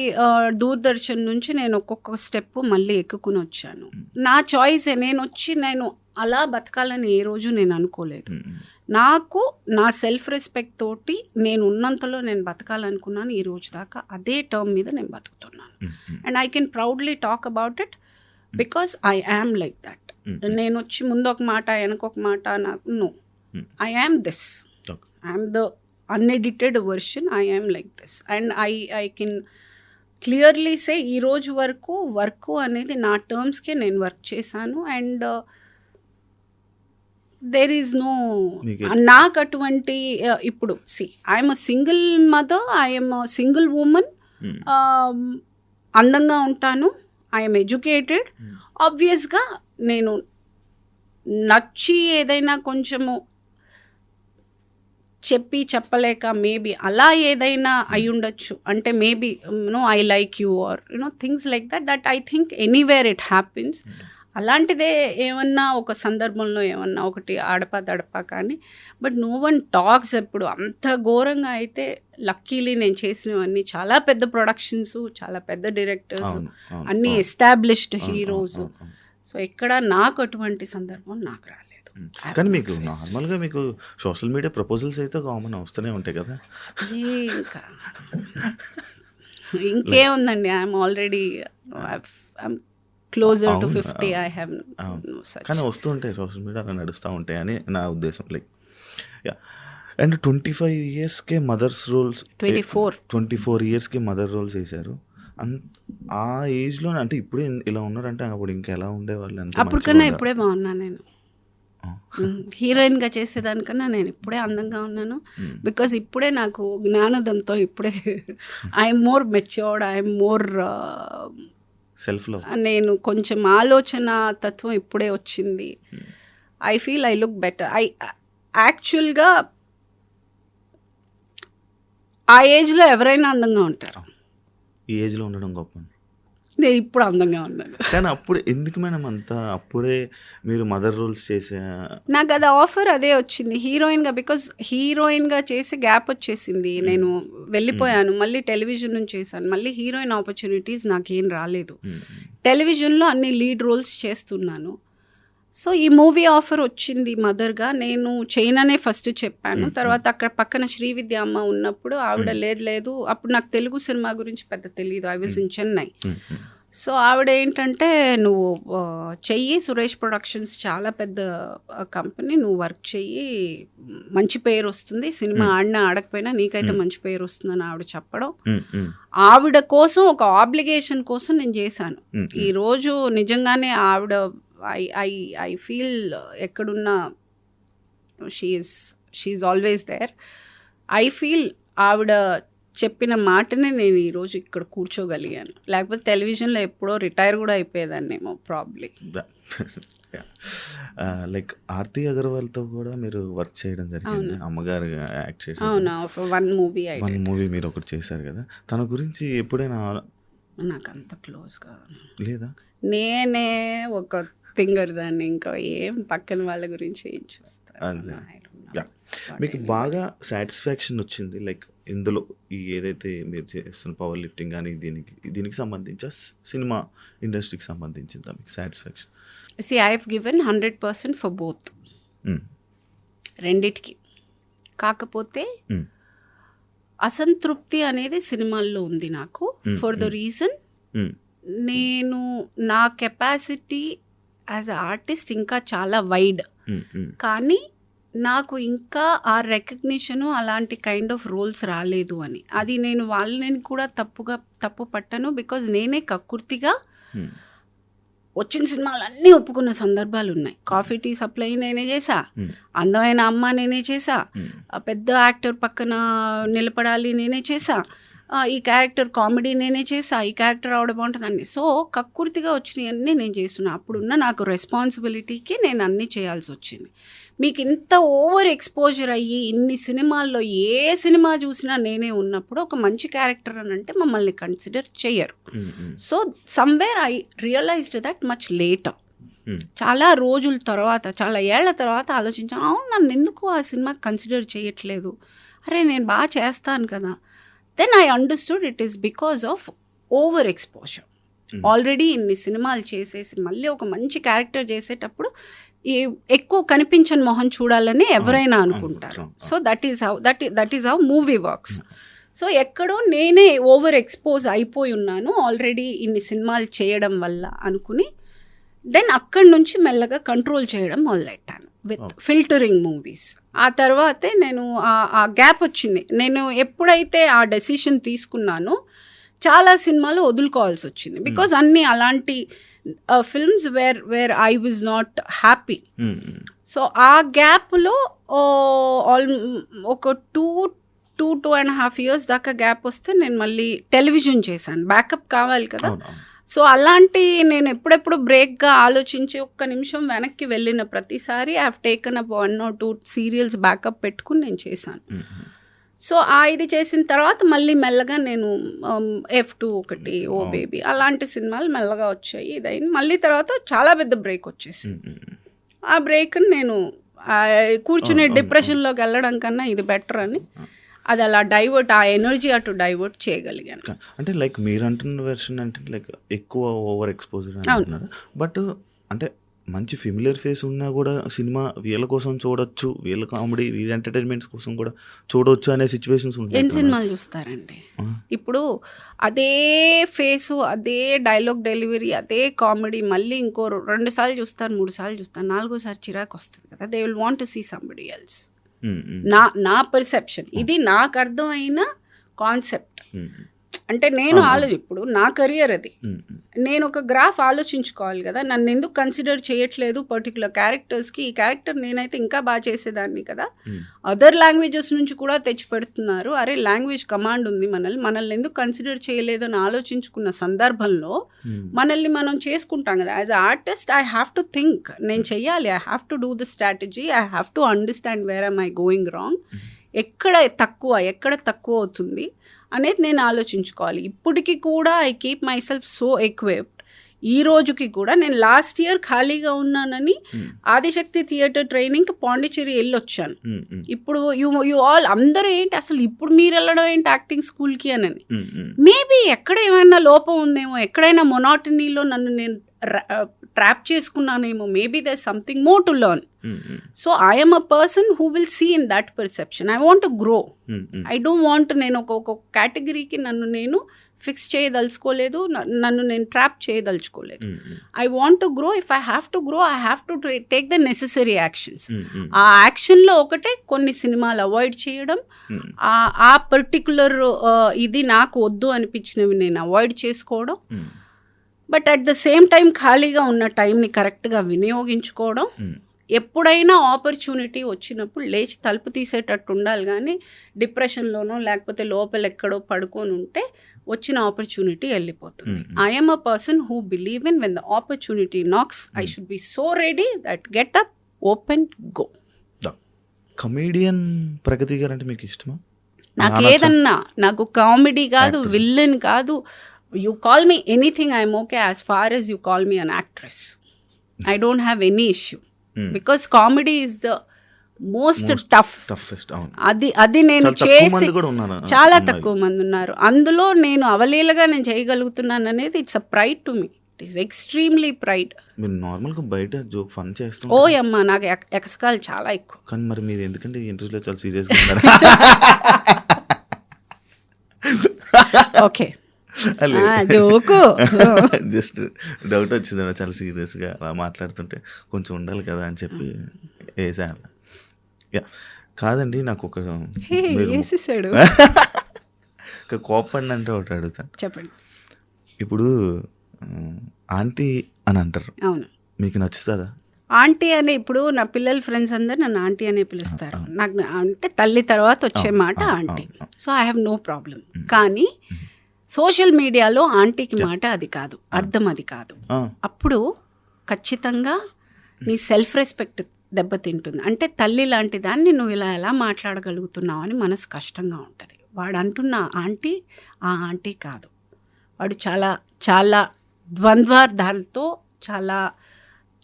దూరదర్శన్ నుంచి నేను ఒక్కొక్క స్టెప్ మళ్ళీ ఎక్కుకుని వచ్చాను. నా చాయిస్. నేను అలా బతకాలని ఏ రోజు నేను అనుకోలేదు. నాకు నా సెల్ఫ్ రెస్పెక్ట్ తోటి నేను ఉన్నంతలో నేను బతకాలనుకున్నాను. ఈ రోజు దాకా అదే టర్మ్ మీద నేను బతుకుతున్నాను. And I can proudly talk about it because I am like that. నేను వచ్చి ముందు ఒక మాట వెనకొక మాట, నాకు no, I am this, I am the unedited version, I am like this. And I can clearly say ఈ రోజు వరకు వర్క్ అనేది నా టర్మ్స్కే నేను వర్క్ చేశాను. అండ్ దేర్ ఈజ్ నో, నాకు అటువంటి ఇప్పుడు I'm a single mother, I'm a single women, అందంగా ఉంటాను, ఐఎమ్ ఎడ్యుకేటెడ్. ఆబ్వియస్గా నేను నచ్చి ఏదైనా కొంచెము చెప్పలేక మేబీ అలా ఏదైనా అయి ఉండొచ్చు. అంటే maybe I like you or things like that I think anywhere it happens. అలాంటిదే ఏమన్నా ఒక సందర్భంలో ఏమన్నా ఒకటి ఆడపా కానీ, బట్ నో వన్ టాక్స్. ఎప్పుడు అంత ఘోరంగా అయితే లక్కీలీ నేను చేసినవన్నీ చాలా పెద్ద ప్రొడక్షన్స్, చాలా పెద్ద డైరెక్టర్స్, అన్నీ ఎస్టాబ్లిష్డ్ హీరోస్. సో ఎక్కడ నాకు అటువంటి సందర్భం నాకు రాలేదు. కానీ మీకు నార్మల్గా మీకు సోషల్ మీడియా ప్రపోజల్స్ అయితే కామన్ వస్తూనే ఉంటాయి కదా? ఇంకా ఇంకేముందండి, I'm already closer to 50. I have no such. కానీ వస్తూ ఉంటాయి సోషల్ మీడియా, అలా నడుస్తూ ఉంటాయి అని నా ఉద్దేశం. Like yeah. అండ్ 25 yearsకే మదర్స్ రోల్స్, 24 yearsకే మదర్ రోల్స్ వేశారు. ఆ ఏజ్లో అంటే ఇప్పుడే ఇలా ఉన్నారంటే అప్పుడు ఇంకా ఎలా ఉండేవాళ్ళు? అప్పుడు కన్నా ఇప్పుడే బాగున్నాను నేను. హీరోయిన్గా చేసేదానికన్నా నేను ఇప్పుడే అందంగా ఉన్నాను. బికాజ్ ఇప్పుడే నాకు జ్ఞానోదంతో, ఇప్పుడే I'm more matured, I'm more self love. నేను కొంచెం ఆలోచన తత్వం ఇప్పుడే వచ్చింది. I feel I look better. యాక్చువల్గా ఆ ఏజ్లో ఎవరైనా అందంగా ఉంటారు. ఈ ఏజ్లో ఉండడం గొప్ప. నేను ఇప్పుడు అందంగా ఉన్నాను. కానీ అప్పుడు ఎందుకు మేడం అంతా అప్పుడే మీరు మదర్ రోల్స్ చేసే? నాకు అది ఆఫర్ అదే వచ్చింది హీరోయిన్గా. బికాజ్ హీరోయిన్గా చేసి గ్యాప్ వచ్చేసింది, నేను వెళ్ళిపోయాను. మళ్ళీ టెలివిజన్ నుంచి చేశాను. మళ్ళీ హీరోయిన్ ఆపర్చునిటీస్ నాకేం రాలేదు. టెలివిజన్లో అన్ని లీడ్ రోల్స్ చేస్తున్నాను. సో ఈ మూవీ ఆఫర్ వచ్చింది మదర్గా. నేను చేయననే ఫస్ట్ చెప్పాను. తర్వాత అక్కడ పక్కన శ్రీవిద్య అమ్మ ఉన్నప్పుడు ఆవిడ లేదు, అప్పుడు నాకు తెలుగు సినిమా గురించి పెద్ద తెలియదు. I was in Chennai. So ఆవిడ ఏంటంటే, నువ్వు చెయ్యి, సురేష్ ప్రొడక్షన్స్ చాలా పెద్ద కంపెనీ, నువ్వు వర్క్ చెయ్యి, మంచి పేరు వస్తుంది, సినిమా ఆడినా ఆడకపోయినా నీకైతే మంచి పేరు వస్తుందని ఆవిడ చెప్పడం. ఆవిడ కోసం, ఒక ఆబ్లిగేషన్ కోసం నేను చేశాను. ఈరోజు నిజంగానే ఆవిడ I feel ఎక్కడున్నా she is always there. I feel ఆవిడ చెప్పిన మాటనే నేను ఈరోజు ఇక్కడ కూర్చోగలిగాను. లేకపోతే టెలివిజన్లో ఎప్పుడో రిటైర్ కూడా అయిపోయేదాన్నేమో ప్రాబ్లీ. లైక్ ఆర్తి అగర్వాల్తో కూడా మీరు వర్క్ చేయడం జరిగింది, అమ్మగారు యాక్ట్ చేసి. అవునా, వన్ మూవీ మీరు ఒకటి చేశారు కదా. తన గురించి ఎప్పుడైనా? నాకు అంత క్లోజ్గా లేదా, నేనే ఒక థింగర్ దాన్ని, ఇంకా ఏం పక్కన వాళ్ళ గురించి ఏం చూస్తాను. మీకు బాగా సాటిస్ఫాక్షన్ వచ్చింది లైక్ ఇందులో ఈ ఏదైతే మీరు చేస్తున్న పవర్ లిఫ్టింగ్ కానీ దీనికి సంబంధించి సినిమా ఇండస్ట్రీకి సంబంధించిందా మీకు satisfaction? I have given 100% for both, రెండిటికి. కాకపోతే అసంతృప్తి అనేది సినిమాల్లో ఉంది నాకు. ఫర్ ద రీజన్, నేను నా కెపాసిటీ యాజ్ అ ఆర్టిస్ట్ ఇంకా చాలా వైడ్, కానీ నాకు ఇంకా ఆ రికగ్నిషను అలాంటి కైండ్ ఆఫ్ రోల్స్ రాలేదు అని. అది నేను వాళ్ళని కూడా తప్పు పట్టను. బికాజ్ నేనే కక్కుర్తిగా వచ్చిన సినిమాలు అన్నీ ఒప్పుకున్న సందర్భాలు ఉన్నాయి. కాఫీ టీ సప్లై నేనే చేసా, అందమైన అమ్మ నేనే చేసా, పెద్ద యాక్టర్ పక్కన నిలబడాలి నేనే చేసా, ఈ క్యారెక్టర్ కామెడీ నేనే చేసా, ఈ క్యారెక్టర్ ఆవిడ బాగుంటుందండి. సో కక్కుర్తిగా వచ్చినవన్నీ నేను చేస్తున్నా. అప్పుడున్న నాకు రెస్పాన్సిబిలిటీకి నేను అన్నీ చేయాల్సి వచ్చింది. మీకు ఇంత ఓవర్ ఎక్స్పోజర్ అయ్యి ఇన్ని సినిమాల్లో ఏ సినిమా చూసినా నేనే ఉన్నప్పుడు ఒక మంచి క్యారెక్టర్ అని అంటే మమ్మల్ని కన్సిడర్ చెయ్యరు. So somewhere I realised that much later. చాలా రోజుల తర్వాత, చాలా ఏళ్ల తర్వాత ఆలోచించాను, అవును నన్ను ఎందుకు ఆ సినిమా కన్సిడర్ చేయట్లేదు, అరే నేను బాగా చేస్తాను కదా. Then I understood it is because of over exposure. Already ఇన్ని సినిమాలు చేసేసి మళ్ళీ ఒక మంచి క్యారెక్టర్ చేసేటప్పుడు ఈ ఎక్కువ కనిపించని మొహం చూడాలని ఎవరైనా అనుకుంటారు. So that is how movie works. So ఎక్కడో నేనే ఓవర్ ఎక్స్పోజ్ అయిపోయి ఉన్నాను ఆల్రెడీ ఇన్ని సినిమాలు చేయడం వల్ల అనుకుని దెన్ అక్కడి నుంచి మెల్లగా కంట్రోల్ చేయడం మొదలెట్టాను విత్ ఫిల్టరింగ్ మూవీస్. ఆ తర్వాతే నేను ఆ గ్యాప్ వచ్చింది. నేను ఎప్పుడైతే ఆ డెసిషన్ తీసుకున్నానో చాలా సినిమాలు వదులుకోవాల్సి వచ్చింది. బికాజ్ అన్నీ అలాంటి films where I was not happy. So ఆ గ్యాప్లో ఒక 2.5 years దాకా గ్యాప్ వస్తే నేను మళ్ళీ టెలివిజన్ చేశాను. బ్యాకప్ కావాలి కదా. సో అలాంటి నేను ఎప్పుడెప్పుడు బ్రేక్గా ఆలోచించి ఒక్క నిమిషం వెనక్కి వెళ్ళిన ప్రతిసారి I have taken up 1 or 2 serials backup పెట్టుకుని నేను చేశాను. సో ఇది చేసిన తర్వాత మళ్ళీ మెల్లగా నేను F2 ఒకటి, ఓ బేబీ అలాంటి సినిమాలు మెల్లగా వచ్చాయి. ఇదైంది. మళ్ళీ తర్వాత చాలా పెద్ద బ్రేక్ వచ్చేసింది. ఆ బ్రేక్ని నేను కూర్చుని డిప్రెషన్లోకి వెళ్ళడం కన్నా ఇది బెటర్ అని అది అలా డైవర్ట్, ఆ ఎనర్జీ అటు డైవర్ట్ చేయగలిగాను. అంటే లైక్ మీరు అంటున్న వెర్షన్ అంటే లైక్ ఎక్కువ ఓవర్ ఎక్స్పోజర్ అంటున్నారు. బట్ అంటే మంచి ఫెమిలియర్ ఫేస్ ఉన్నా కూడా సినిమా వీళ్ళ కోసం చూడొచ్చు, వీళ్ళ కామెడీ వీళ్ళ ఎంటర్టైన్మెంట్స్ కోసం కూడా చూడొచ్చు అనే సిచ్యువేషన్స్ ఉంటాయి. ఎన్ని సినిమాలు చూస్తారండి ఇప్పుడు? అదే ఫేసు, అదే డైలాగ్ డెలివరీ, అదే కామెడీ మళ్ళీ ఇంకో 2 సార్లు చూస్తాను, 3 సార్లు చూస్తాను, 4సారి చిరాకు వస్తుంది కదా. They will want to see somebody else. నా పర్సెప్షన్ ఇది, నాకు అర్థమైన కాన్సెప్ట్. అంటే నేను ఇప్పుడు నా కెరియర్ అది, నేను ఒక గ్రాఫ్ ఆలోచించుకోవాలి కదా. నన్ను ఎందుకు కన్సిడర్ చేయట్లేదు పర్టికులర్ క్యారెక్టర్స్కి? ఈ క్యారెక్టర్ నేనైతే ఇంకా బాగా చేసేదాన్ని కదా. అదర్ లాంగ్వేజెస్ నుంచి కూడా తెచ్చి పెడుతున్నారు. అరే లాంగ్వేజ్ కమాండ్ ఉంది, మనల్ని ఎందుకు కన్సిడర్ చేయలేదు అని ఆలోచించుకున్న సందర్భంలో మనల్ని మనం చేసుకుంటాం కదా. As a artist I have to think, నేను చెయ్యాలి, I have to do the strategy, I have to understand where am I going wrong, ఎక్కడ తక్కువ అవుతుంది అనేది నేను ఆలోచించుకోవాలి. ఇప్పటికీ కూడా I keep myself so equipped. ఈ రోజుకి కూడా నేను లాస్ట్ ఇయర్ ఖాళీగా ఉన్నానని ఆదిశక్తి థియేటర్ ట్రైనింగ్కి పాండిచ్చేరి వెళ్ళొచ్చాను. ఇప్పుడు యూ ఆల్ అందరూ ఏంటి అసలు ఇప్పుడు మీరు వెళ్ళడం ఏంటి యాక్టింగ్ స్కూల్కి అని. మేబీ ఎక్కడ ఏమైనా లోపం ఉందేమో, ఎక్కడైనా మొనాటనీలో నన్ను నేను ట్రాప్ చేసుకున్నానేమో. Maybe there something more to learn. So I'm a person who will see in that perception. I want to grow. I don't want, నేను ఒక కేటగిరీకి నన్ను నేను ఫిక్స్ చేయదలుచుకోలేదు, నన్ను నేను ట్రాప్ చేయదలుచుకోలేదు. I want to grow. If I have to grow I have to take the necessary actions. ఆ యాక్షన్లో ఒకటే కొన్ని సినిమాలు అవాయిడ్ చేయడం, ఆ పర్టికులర్ ఇది నాకు వద్దు అనిపించినవి నేను అవాయిడ్ చేసుకోవడం. But at the same time ఖాళీగా ఉన్న టైంని కరెక్ట్గా వినియోగించుకోవడం. ఎప్పుడైనా ఆపర్చునిటీ వచ్చినప్పుడు లేచి తలుపు తీసేటట్టు ఉండాలి, కానీ డిప్రెషన్లోనో లేకపోతే లోపల ఎక్కడో పడుకొని ఉంటే వచ్చిన ఆపర్చునిటీ వెళ్ళిపోతుంది. I'm a person who believe in when the opportunity knocks I should be so ready that get up, open, go. Comedian Pragathi గారు అంటే మీకు ఇష్టమా? నాకు ఏదన్నా, నాకు కామెడీ కాదు, విల్లన్ కాదు, you call me anything, I'm okay as far as you call me an actress. I don't have any issue because comedy is the most toughest. అది నేను చేసి చాలా తక్కువ మంది ఉన్నారు. అందులో నేను అవలీలగా నేను చేయగలుగుతున్నాను అనేది it's a pride to me. It is extremely pride. మీరు నార్మల్గా బయట జోక్ ఫన్ చేస్తాం. ఓ అమ్మా, నాకు ఎకసకాలు చాలా ఎక్కువ. కానీ మరి మీరు ఎందుకంటే ఇంటర్వ్యూలో చాలా సీరియస్గా ఉన్నారు. ఓకే, జోకు జస్ట్ డౌట్ వచ్చింది, చాలా సీరియస్గా అలా మాట్లాడుతుంటే కొంచెం ఉండాలి కదా అని చెప్పి వేసాను. యా కాదండి, నాకు ఒక వేసేసాడు కోపండి అంటే ఒకటి అడుగుతాను. చెప్పండి. ఇప్పుడు ఆంటీ అని అంటారు, అవును. మీకు నచ్చుతుందా? ఆంటీ అనే ఇప్పుడు నా పిల్లల ఫ్రెండ్స్ అందరు నన్ను ఆంటీ అనే పిలుస్తారు. నాకు అంటే తల్లి తర్వాత వచ్చే మాట aunty. So I have no problem. కానీ సోషల్ మీడియాలో ఆంటీకి మాట అది కాదు, అర్థం అది కాదు. అప్పుడు ఖచ్చితంగా నీ సెల్ఫ్ రెస్పెక్ట్ దెబ్బతింటుంది. అంటే తల్లి లాంటి దాన్ని నువ్వు ఇలా ఎలా మాట్లాడగలుగుతున్నావు అని మనసు కష్టంగా ఉంటుంది. వాడు అంటున్న ఆంటీ ఆ ఆంటీ కాదు, వాడు చాలా చాలా ద్వంద్వార్థాలతో చాలా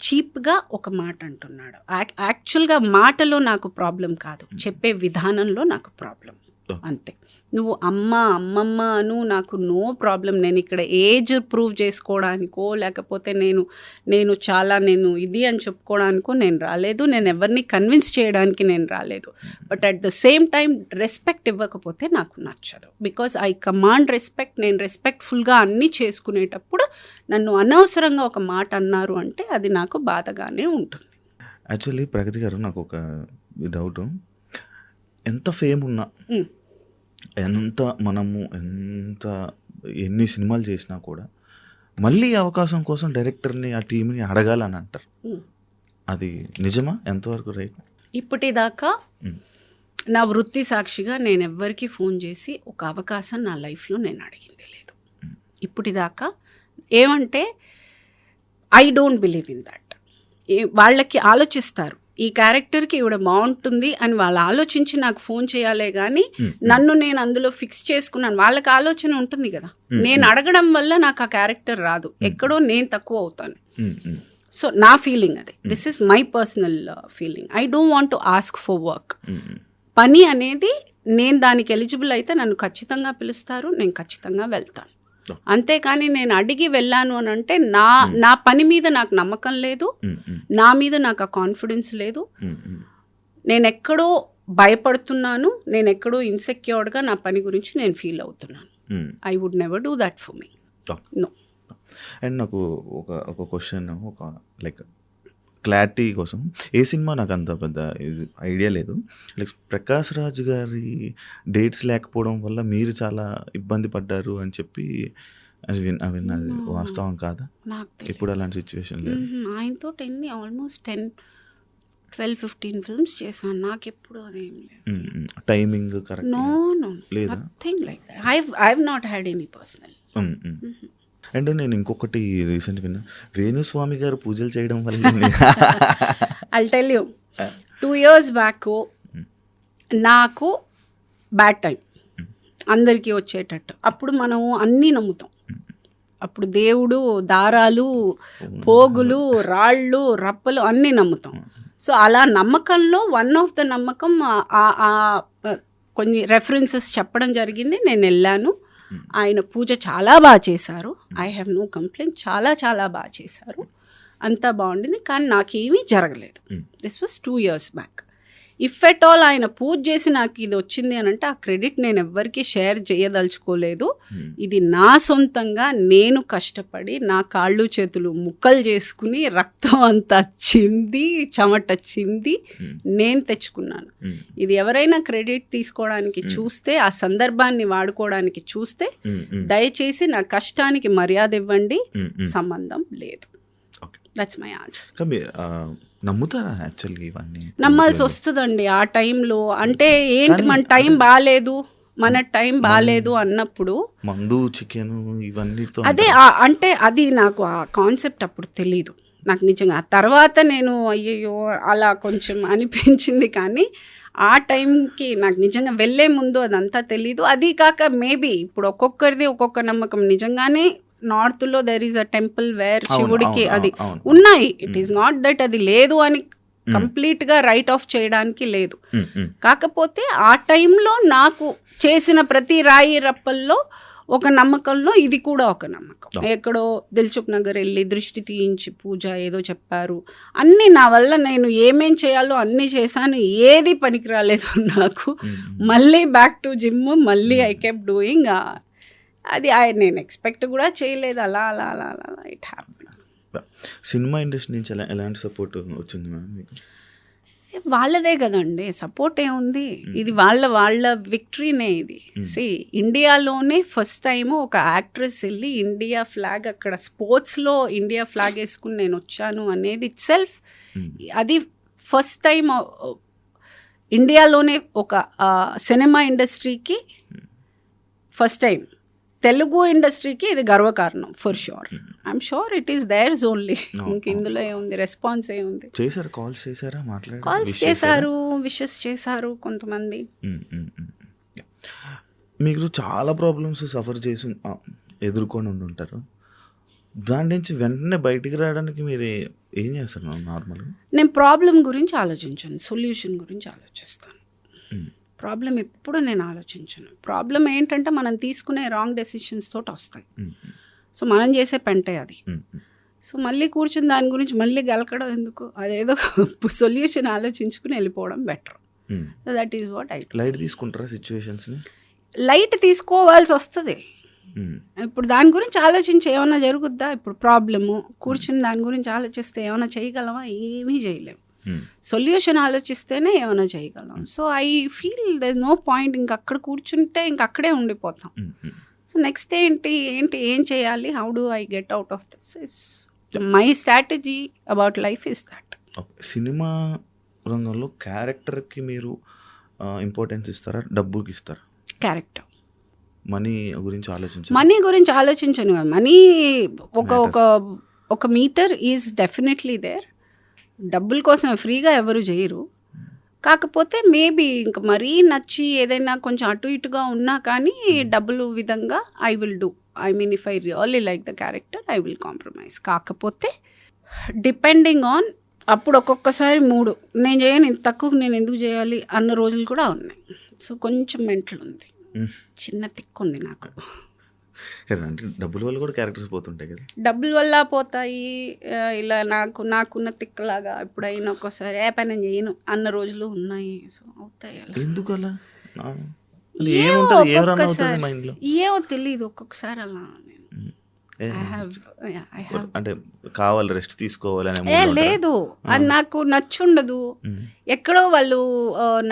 చీప్గా ఒక మాట అంటున్నాడు. యాక్చువల్గా మాటలో నాకు ప్రాబ్లం కాదు, చెప్పే విధానంలో నాకు ప్రాబ్లం, అంతే. నువ్వు అమ్మమ్మ అను, నాకు నో ప్రాబ్లం. నేను ఇక్కడ ఏజ్ ప్రూవ్ చేసుకోవడానికో లేకపోతే నేను చాలా ఇది అని చెప్పుకోవడానికో నేను రాలేదు. నేను ఎవరిని కన్విన్స్ చేయడానికి నేను రాలేదు. But at the same time respect ఇవ్వకపోతే నాకు నచ్చదు. Because I command respect. నేను రెస్పెక్ట్ఫుల్గా అన్నీ చేసుకునేటప్పుడు నన్ను అనవసరంగా ఒక మాట అన్నారు అంటే అది నాకు బాధగానే ఉంటుంది. యాక్చువల్లీ ప్రగతి గారు, నాకు ఒక డౌట్. ఎంత ఫేమ్ ఉన్నా, ఎంత ఎన్ని సినిమాలు చేసినా కూడా మళ్ళీ అవకాశం కోసం డైరెక్టర్ని ఆ టీంని అడగాలని అంటారు. అది నిజమా? ఎంతవరకు రైట్? ఇప్పటిదాకా నా వృత్తి సాక్షిగా నేను ఎవ్వరికి ఫోన్ చేసి ఒక అవకాశం నా లైఫ్లో నేను అడిగింది లేదు ఇప్పటిదాకా. ఏమంటే I don't believe in that. వాళ్ళకి ఆలోచిస్తారు, ఈ క్యారెక్టర్కి ఇవిడ బాగుంటుంది అని వాళ్ళు ఆలోచించి నాకు ఫోన్ చేయాలే కానీ నన్ను నేను అందులో ఫిక్స్ చేసుకున్నాను. వాళ్ళకి ఆలోచన ఉంటుంది కదా, నేను అడగడం వల్ల నాకు ఆ క్యారెక్టర్ రాదు, ఎక్కడో నేను తక్కువ అవుతాను. సో నా ఫీలింగ్ అది. This is my personal feeling. I don't want to ask for work. పని అనేది నేను దానికి ఎలిజిబుల్ అయితే నన్ను ఖచ్చితంగా పిలుస్తారు, నేను ఖచ్చితంగా వెళ్తాను. అంతేకాని నేను అడిగి వెళ్ళాను అని అంటే నా పని మీద నాకు నమ్మకం లేదు, నా మీద నాకు ఆ కాన్ఫిడెన్స్ లేదు, నేను ఎక్కడో భయపడుతున్నాను, నేను ఎక్కడో ఇన్సెక్యూర్డ్గా నా పని గురించి నేను ఫీల్ అవుతున్నాను. I would never do that for me. No. And నాకు ఒక క్వశ్చన్, ఒక లైక్ క్లారిటీ కోసం. ఏ సినిమా నాకు అంత పెద్ద ఐడియా లేదు. లైక్ ప్రకాష్ రాజ్ గారి డేట్స్ లేకపోవడం వల్ల మీరు చాలా ఇబ్బంది పడ్డారు అని చెప్పి అది వాస్తవం కాదా? ఇప్పుడు అలాంటి సిచ్యువేషన్ లేదు. ఆయనతో ఆల్మోస్ట్ 10-12-15 ఫిల్మ్స్ చేశాను. నాకు ఎప్పుడు అదేం లేదు. Timing correct? నో లేదా? Nothing like that. I have not had any personal. And నేను ఇంకొకటి రీసెంట్ విన్నా, వేణుస్వామి గారు పూజలు చేయడం వల్ల I'll tell you, 2 years back నాకు బ్యాడ్ టైం అందరికీ వచ్చేటట్టు. అప్పుడు మనం అన్నీ నమ్ముతాం. అప్పుడు దేవుడు, దారాలు, పోగులు, రాళ్ళు, రప్పలు అన్నీ నమ్ముతాం. సో అలా నమ్మకంలో వన్ ఆఫ్ ద నమ్మకం కొన్ని రెఫరెన్సెస్ చెప్పడం జరిగింది. నేను వెళ్ళాను. ఆయన పూజ చాలా బాగా చేశారు. I have no complaint. చాలా చాలా బాగా చేశారు, అంతా బాగుండింది. కానీ నాకేమీ జరగలేదు. This was 2 years back. If at all ఆయన పూజ చేసి నాకు ఇది వచ్చింది అని అంటే ఆ క్రెడిట్ నేను ఎవ్వరికీ షేర్ చేయదలుచుకోలేదు. ఇది నా సొంతంగా నేను కష్టపడి నా కాళ్ళు చేతులు ముక్కలు చేసుకుని రక్తం అంతా చింది చెమట చింది నేను తెచ్చుకున్నాను. ఇది ఎవరైనా క్రెడిట్ తీసుకోవడానికి చూస్తే, ఆ సందర్భాన్ని వాడుకోవడానికి చూస్తే దయచేసి నా కష్టానికి మర్యాద ఇవ్వండి, సంబంధం లేదు. That's my answer. నమ్ముతారా యాక్చువల్గా ఇవన్నీ? నమ్మాల్సి వస్తుందండి ఆ టైంలో. అంటే ఏంటి, మన టైం బాగాలేదు, మన టైం బాగాలేదు అన్నప్పుడు మందు, చికెన్ ఇవన్నీ అదే. అంటే అది నాకు ఆ కాన్సెప్ట్ అప్పుడు తెలీదు నాకు నిజంగా. ఆ తర్వాత నేను అయ్యయ్యో అలా కొంచెం అనిపించింది. కానీ ఆ టైంకి నాకు నిజంగా వెళ్ళే ముందు అదంతా తెలీదు. అది కాక మేబీ ఇప్పుడు ఒక్కొక్కరిది ఒక్కొక్క నమ్మకం. నిజంగానే నార్త్లో there is a temple where శివుడికి అది ఉన్నాయి. ఇట్ ఈస్ నాట్ దట్ అది లేదు అని కంప్లీట్గా రైట్ ఆఫ్ చేయడానికి లేదు. కాకపోతే ఆ టైంలో నాకు చేసిన ప్రతి రాయి రప్పల్లో ఒక నమ్మకంలో ఇది కూడా ఒక నమ్మకం. ఎక్కడో దిల్సుఖ్ నగర్ వెళ్ళి దృష్టి తీయించి పూజ ఏదో చెప్పారు. అన్నీ నా వల్ల నేను ఏమేం చేయాలో అన్నీ చేశాను. ఏది పనికి రాలేదు నాకు. మళ్ళీ బ్యాక్ టు జిమ్, మళ్ళీ ఐ కెప్ డూయింగ్. అది నేను ఎక్స్పెక్ట్ కూడా చేయలేదు. అలా అలా అలా అలా ఇట్ హ్యాపెన్. సినిమా ఇండస్ట్రీ నుంచి ఎలాంటి సపోర్ట్ వచ్చింది మ్యామ్ మీకు? వాళ్ళదే కదండి, సపోర్ట్ ఏముంది, ఇది వాళ్ళ విక్టరీనే ఇది. ఇండియాలోనే ఫస్ట్ టైం ఒక యాక్ట్రెస్ వెళ్ళి ఇండియా ఫ్లాగ్ అక్కడ స్పోర్ట్స్లో ఇండియా ఫ్లాగ్ వేసుకుని నేను వచ్చాను అనేది ఇట్ సెల్ఫ్, అది ఫస్ట్ టైం ఇండియాలోనే ఒక సినిమా ఇండస్ట్రీకి ఫస్ట్ టైం, తెలుగు ఇండస్ట్రీకి ఇది గర్వకారణం for sure. I'm sure it is there's only. ఇంక ఇందులో ఏముంది, రెస్పాన్స్ ఏముంది. చేశారు, కాల్స్ చేశారా, కాల్స్ చేశారు, విషెస్ చేశారు కొంతమంది. మీరు చాలా ప్రాబ్లమ్స్ సఫర్ చేసి ఎదుర్కొని ఉంటారు, దాని నుంచి వెంటనే బయటికి రావడానికి మీరు ఏం చేస్తారు నార్మల్గా? నేను ప్రాబ్లం గురించి ఆలోచించాను, సొల్యూషన్ గురించి ఆలోచిస్తాను. ప్రాబ్లం ఎప్పుడు నేను ఆలోచించను. ప్రాబ్లం ఏంటంటే మనం తీసుకునే రాంగ్ డెసిషన్స్ తోటి వస్తాయి. సో మనం చేసే పెంటే అది. సో మళ్ళీ కూర్చుని దాని గురించి మళ్ళీ గెలకడం ఎందుకు, అదేదో సొల్యూషన్ ఆలోచించుకుని వెళ్ళిపోవడం better. That is what I. Light తీసుకుంటారా సిచ్యువేషన్స్ని? లైట్ తీసుకోవాల్సి వస్తుంది. ఇప్పుడు దాని గురించి ఆలోచించి ఏమైనా జరుగుద్దా? ఇప్పుడు ప్రాబ్లము కూర్చుని దాని గురించి ఆలోచిస్తే ఏమైనా చేయగలమా? ఏమీ చేయలేము. సొల్యూషన్ ఆలోచిస్తేనే ఏమైనా చేయగలం. So I feel there no point, ఇంక అక్కడ కూర్చుంటే ఇంక అక్కడే ఉండిపోతాం. సో నెక్స్ట్ ఏం చేయాలి, how do I get out of this, is my strategy about life is that. Cinema రంగంలో క్యారెక్టర్కి మీరు ఇంపార్టెన్స్ ఇస్తారా, డబ్బుకి ఇస్తారా? క్యారెక్టర్. మనీ గురించి ఆలోచించను కదా. మనీ ఒక మీటర్ ఈజ్ డెఫినెట్లీ దేర్. డబ్బుల కోసం ఫ్రీగా ఎవరు చేయరు. కాకపోతే మేబీ ఇంకా మరీ నచ్చి ఏదైనా కొంచెం అటు ఇటుగా ఉన్నా కానీ డబ్బులు విధంగా I will do. I mean if I really like the character I will compromise. కాకపోతే డిపెండింగ్ ఆన్, అప్పుడు ఒక్కొక్కసారి నేను చేయను, ఇంత తక్కువ నేను ఎందుకు చేయాలి అన్న రోజులు కూడా ఉన్నాయి. సో కొంచెం మెంటల్ ఉంది, చిన్న తిక్కు ఉంది నాకు. అంటే డబ్బుల వల్ల కూడా క్యారెక్టర్స్ పోతుంటాయి కదా. డబ్బుల వల్ల పోతాయి. ఇలా నాకున్న తిక్కలాగా ఎప్పుడైనా ఒక్కోసారి ఏ పని చేయను అన్న రోజులు ఉన్నాయి. సో అవుతాయి అలా. ఎందుకు అలా? ఏమో తెలియదు, ఒక్కొక్కసారి అలా. అంటే కావాలి, రెస్ట్ తీసుకోవాలి లేదు, అది నాకు నచ్చుండదు. ఎక్కడో వాళ్ళు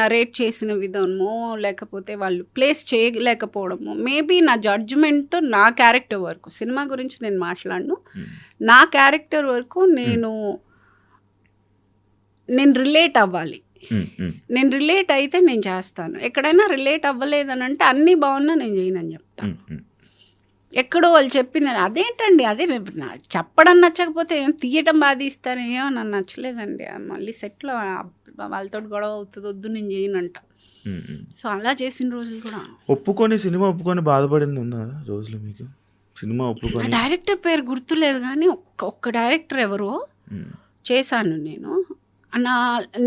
నరేట్ చేసిన విధమో లేకపోతే వాళ్ళు ప్లేస్ చేయలేకపోవడము. మేబీ నా జడ్జ్మెంట్ నా క్యారెక్టర్ వరకు, సినిమా గురించి నేను మాట్లాడను, నా క్యారెక్టర్ వరకు నేను రిలేట్ అవ్వాలి. నేను రిలేట్ అయితే నేను చేస్తాను. ఎక్కడైనా రిలేట్ అవ్వలేదని అంటే అన్నీ బాగున్నా నేను చేయనని చెప్తాను. ఎక్కడో వాళ్ళు చెప్పింది అదేంటండి, అదే చెప్పడం నచ్చకపోతే ఏం తీయటం బాధ ఇస్తారు, ఏమో నన్ను నచ్చలేదండి, మళ్ళీ సెట్లో వాళ్ళతో గొడవ అవుతుంది, వద్దు నేను చేయనంట. సో అలా చేసిన రోజులు కూడా. సినిమా ఒప్పుకొని బాధపడింది ఉందా రోజులు మీకు? సినిమా ఒప్పుకొని డైరెక్టర్ పేరు గుర్తులేదు కానీ ఒక్క డైరెక్టర్ ఎవరో చేశాను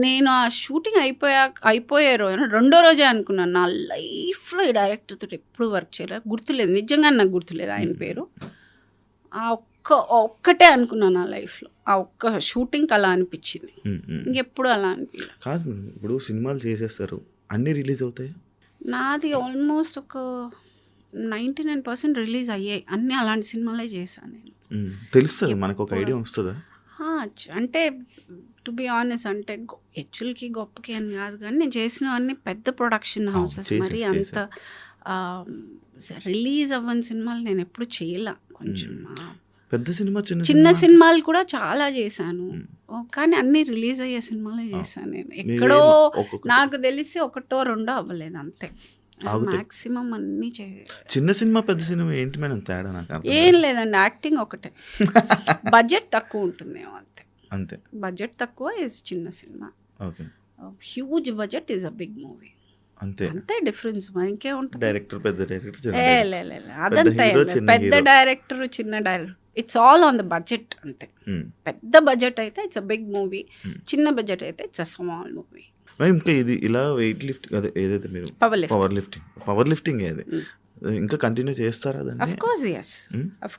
నేను ఆ షూటింగ్ అయిపోయే రోజు రెండో రోజే అనుకున్నాను నా లైఫ్లో ఈ డైరెక్టర్తో ఎప్పుడు వర్క్ చేయలేదు, గుర్తులేదు, నిజంగా నాకు గుర్తులేదు ఆయన పేరు. ఆ ఒక్కటే అనుకున్నాను నా లైఫ్లో, ఆ ఒక్క షూటింగ్ అలా అనిపించింది, ఇంకెప్పుడు అలా అనిపించలేదు. కాదు, ఇప్పుడు సినిమాలు చేసేస్తారు, అన్నీ రిలీజ్ అవుతాయి. నాది ఆల్మోస్ట్ ఒక 99% రిలీజ్ అయ్యాయి, అన్నీ అలాంటి సినిమాలే చేశాను నేను. తెలుస్తుంది మనకు, ఒక ఐడియా వస్తుందా? అంటే టు బి ఆనెస్ట్, అంటే యాక్చువల్కి గొప్పకి అని కాదు కానీ నేను చేసినవన్నీ పెద్ద ప్రొడక్షన్ హౌసెస్, మరి అంత రిలీజ్ అవ్వని సినిమాలు నేను ఎప్పుడు చేయలే. కొంచెం పెద్ద సినిమా, చిన్న సినిమాలు కూడా చాలా చేశాను, కానీ అన్ని రిలీజ్ అయ్యే సినిమాలే చేశాను నేను. ఎక్కడో నాకు తెలిసి ఒకటో రెండో అవ్వలేదు అంతే, మాక్సిమం అన్ని చిన్న సినిమా పెద్ద సినిమా ఏంటి మేడం తేడా? నాకు ఏం లేదండి, యాక్టింగ్ ఒకటే, బడ్జెట్ తక్కువ ఉంటుందేమో అంతే. బడ్జెట్ తక్కువ ఇస్ చిన్న సినిమా, huge budget is a big movie, అంతే డిఫరెన్స్. ఇంకేముంటుంది, డైరెక్టర్ పెద్ద డైరెక్టర్, అదంతా పెద్ద డైరెక్టర్ చిన్న director, it's all on the budget అంతే. పెద్ద బడ్జెట్ అయితే ఇట్స్ అ బిగ్ మూవీ, చిన్న బడ్జెట్ అయితే ఇట్స్ అ స్మాల్ మూవీ. ఇంకా ఇది ఇలా వెయిట్ లిఫ్ట్ అదే ఏదైతే మీరు పవర్ లిఫ్టింగ్ ఏది ఇంకా కంటిన్యూ చేస్తారా? Of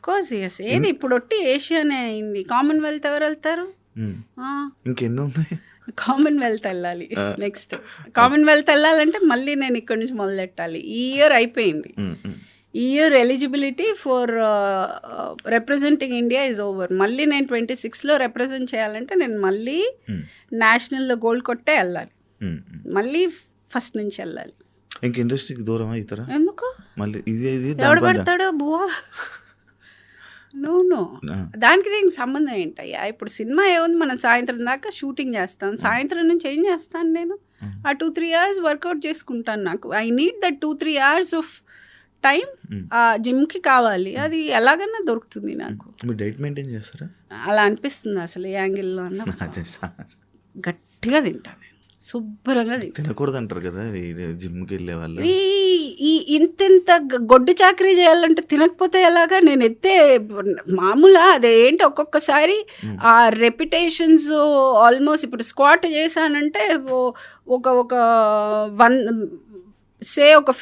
course yes. ఏది ఇప్పుడు ఒట్టి ఏషియానే అయింది, కామన్వెల్త్ ఎవరు వెళ్తారు? ఇంకెన్నో ఉన్నాయి. కామన్వెల్త్ వెళ్ళాలి, నెక్స్ట్ కామన్వెల్త్ వెళ్ళాలంటే మళ్ళీ నేను ఇక్కడ నుంచి మొదలెట్టాలి. ఈ ఇయర్ అయిపోయింది, ఈ year eligibility for representing India is over. మళ్ళీ నేను 26లో రిప్రజెంట్ చేయాలంటే నేను మళ్ళీ నేషనల్లో గోల్డ్ కొట్టే వెళ్ళాలి, మళ్ళీ ఫస్ట్ నుంచి వెళ్ళాలి. ఇంక ఇండస్ట్రీకి దూరం అవుతారా? ఎందుకు మళ్ళీ ఇది ఎవడు పడతాడో బువా? నో దానికి దీనికి సంబంధం ఏంటయ్యా? ఇప్పుడు సినిమా ఏముంది, మనం సాయంత్రం దాకా షూటింగ్ చేస్తాం, సాయంత్రం నుంచి ఏం చేస్తాను నేను? ఆ 2-3 hours వర్కౌట్ చేసుకుంటాను. నాకు I need that 2-3 hours of time ఆ జిమ్కి కావాలి. అది ఎలాగన్నా దొరుకుతుంది నాకు. మీరు డైట్ మెయింటైన్ చేస్తారా? అలా అనిపిస్తుంది అసలు ఏ యాంగిల్లో అన్న. గట్టిగా తింటాను, శుభ్రంగా తినకూడదు అంటారు కదా జిమ్కి వెళ్ళే వాళ్ళు. ఈ ఇంత గొడ్డు చాకరీ చేయాలంటే తినకపోతే ఎలాగా? నేను ఎత్తే మామూలు అదేంటి ఒక్కొక్కసారి ఆ రెప్యుటేషన్స్ ఆల్మోస్ట్ ఇప్పుడు స్క్వాట్ చేశానంటే ఒక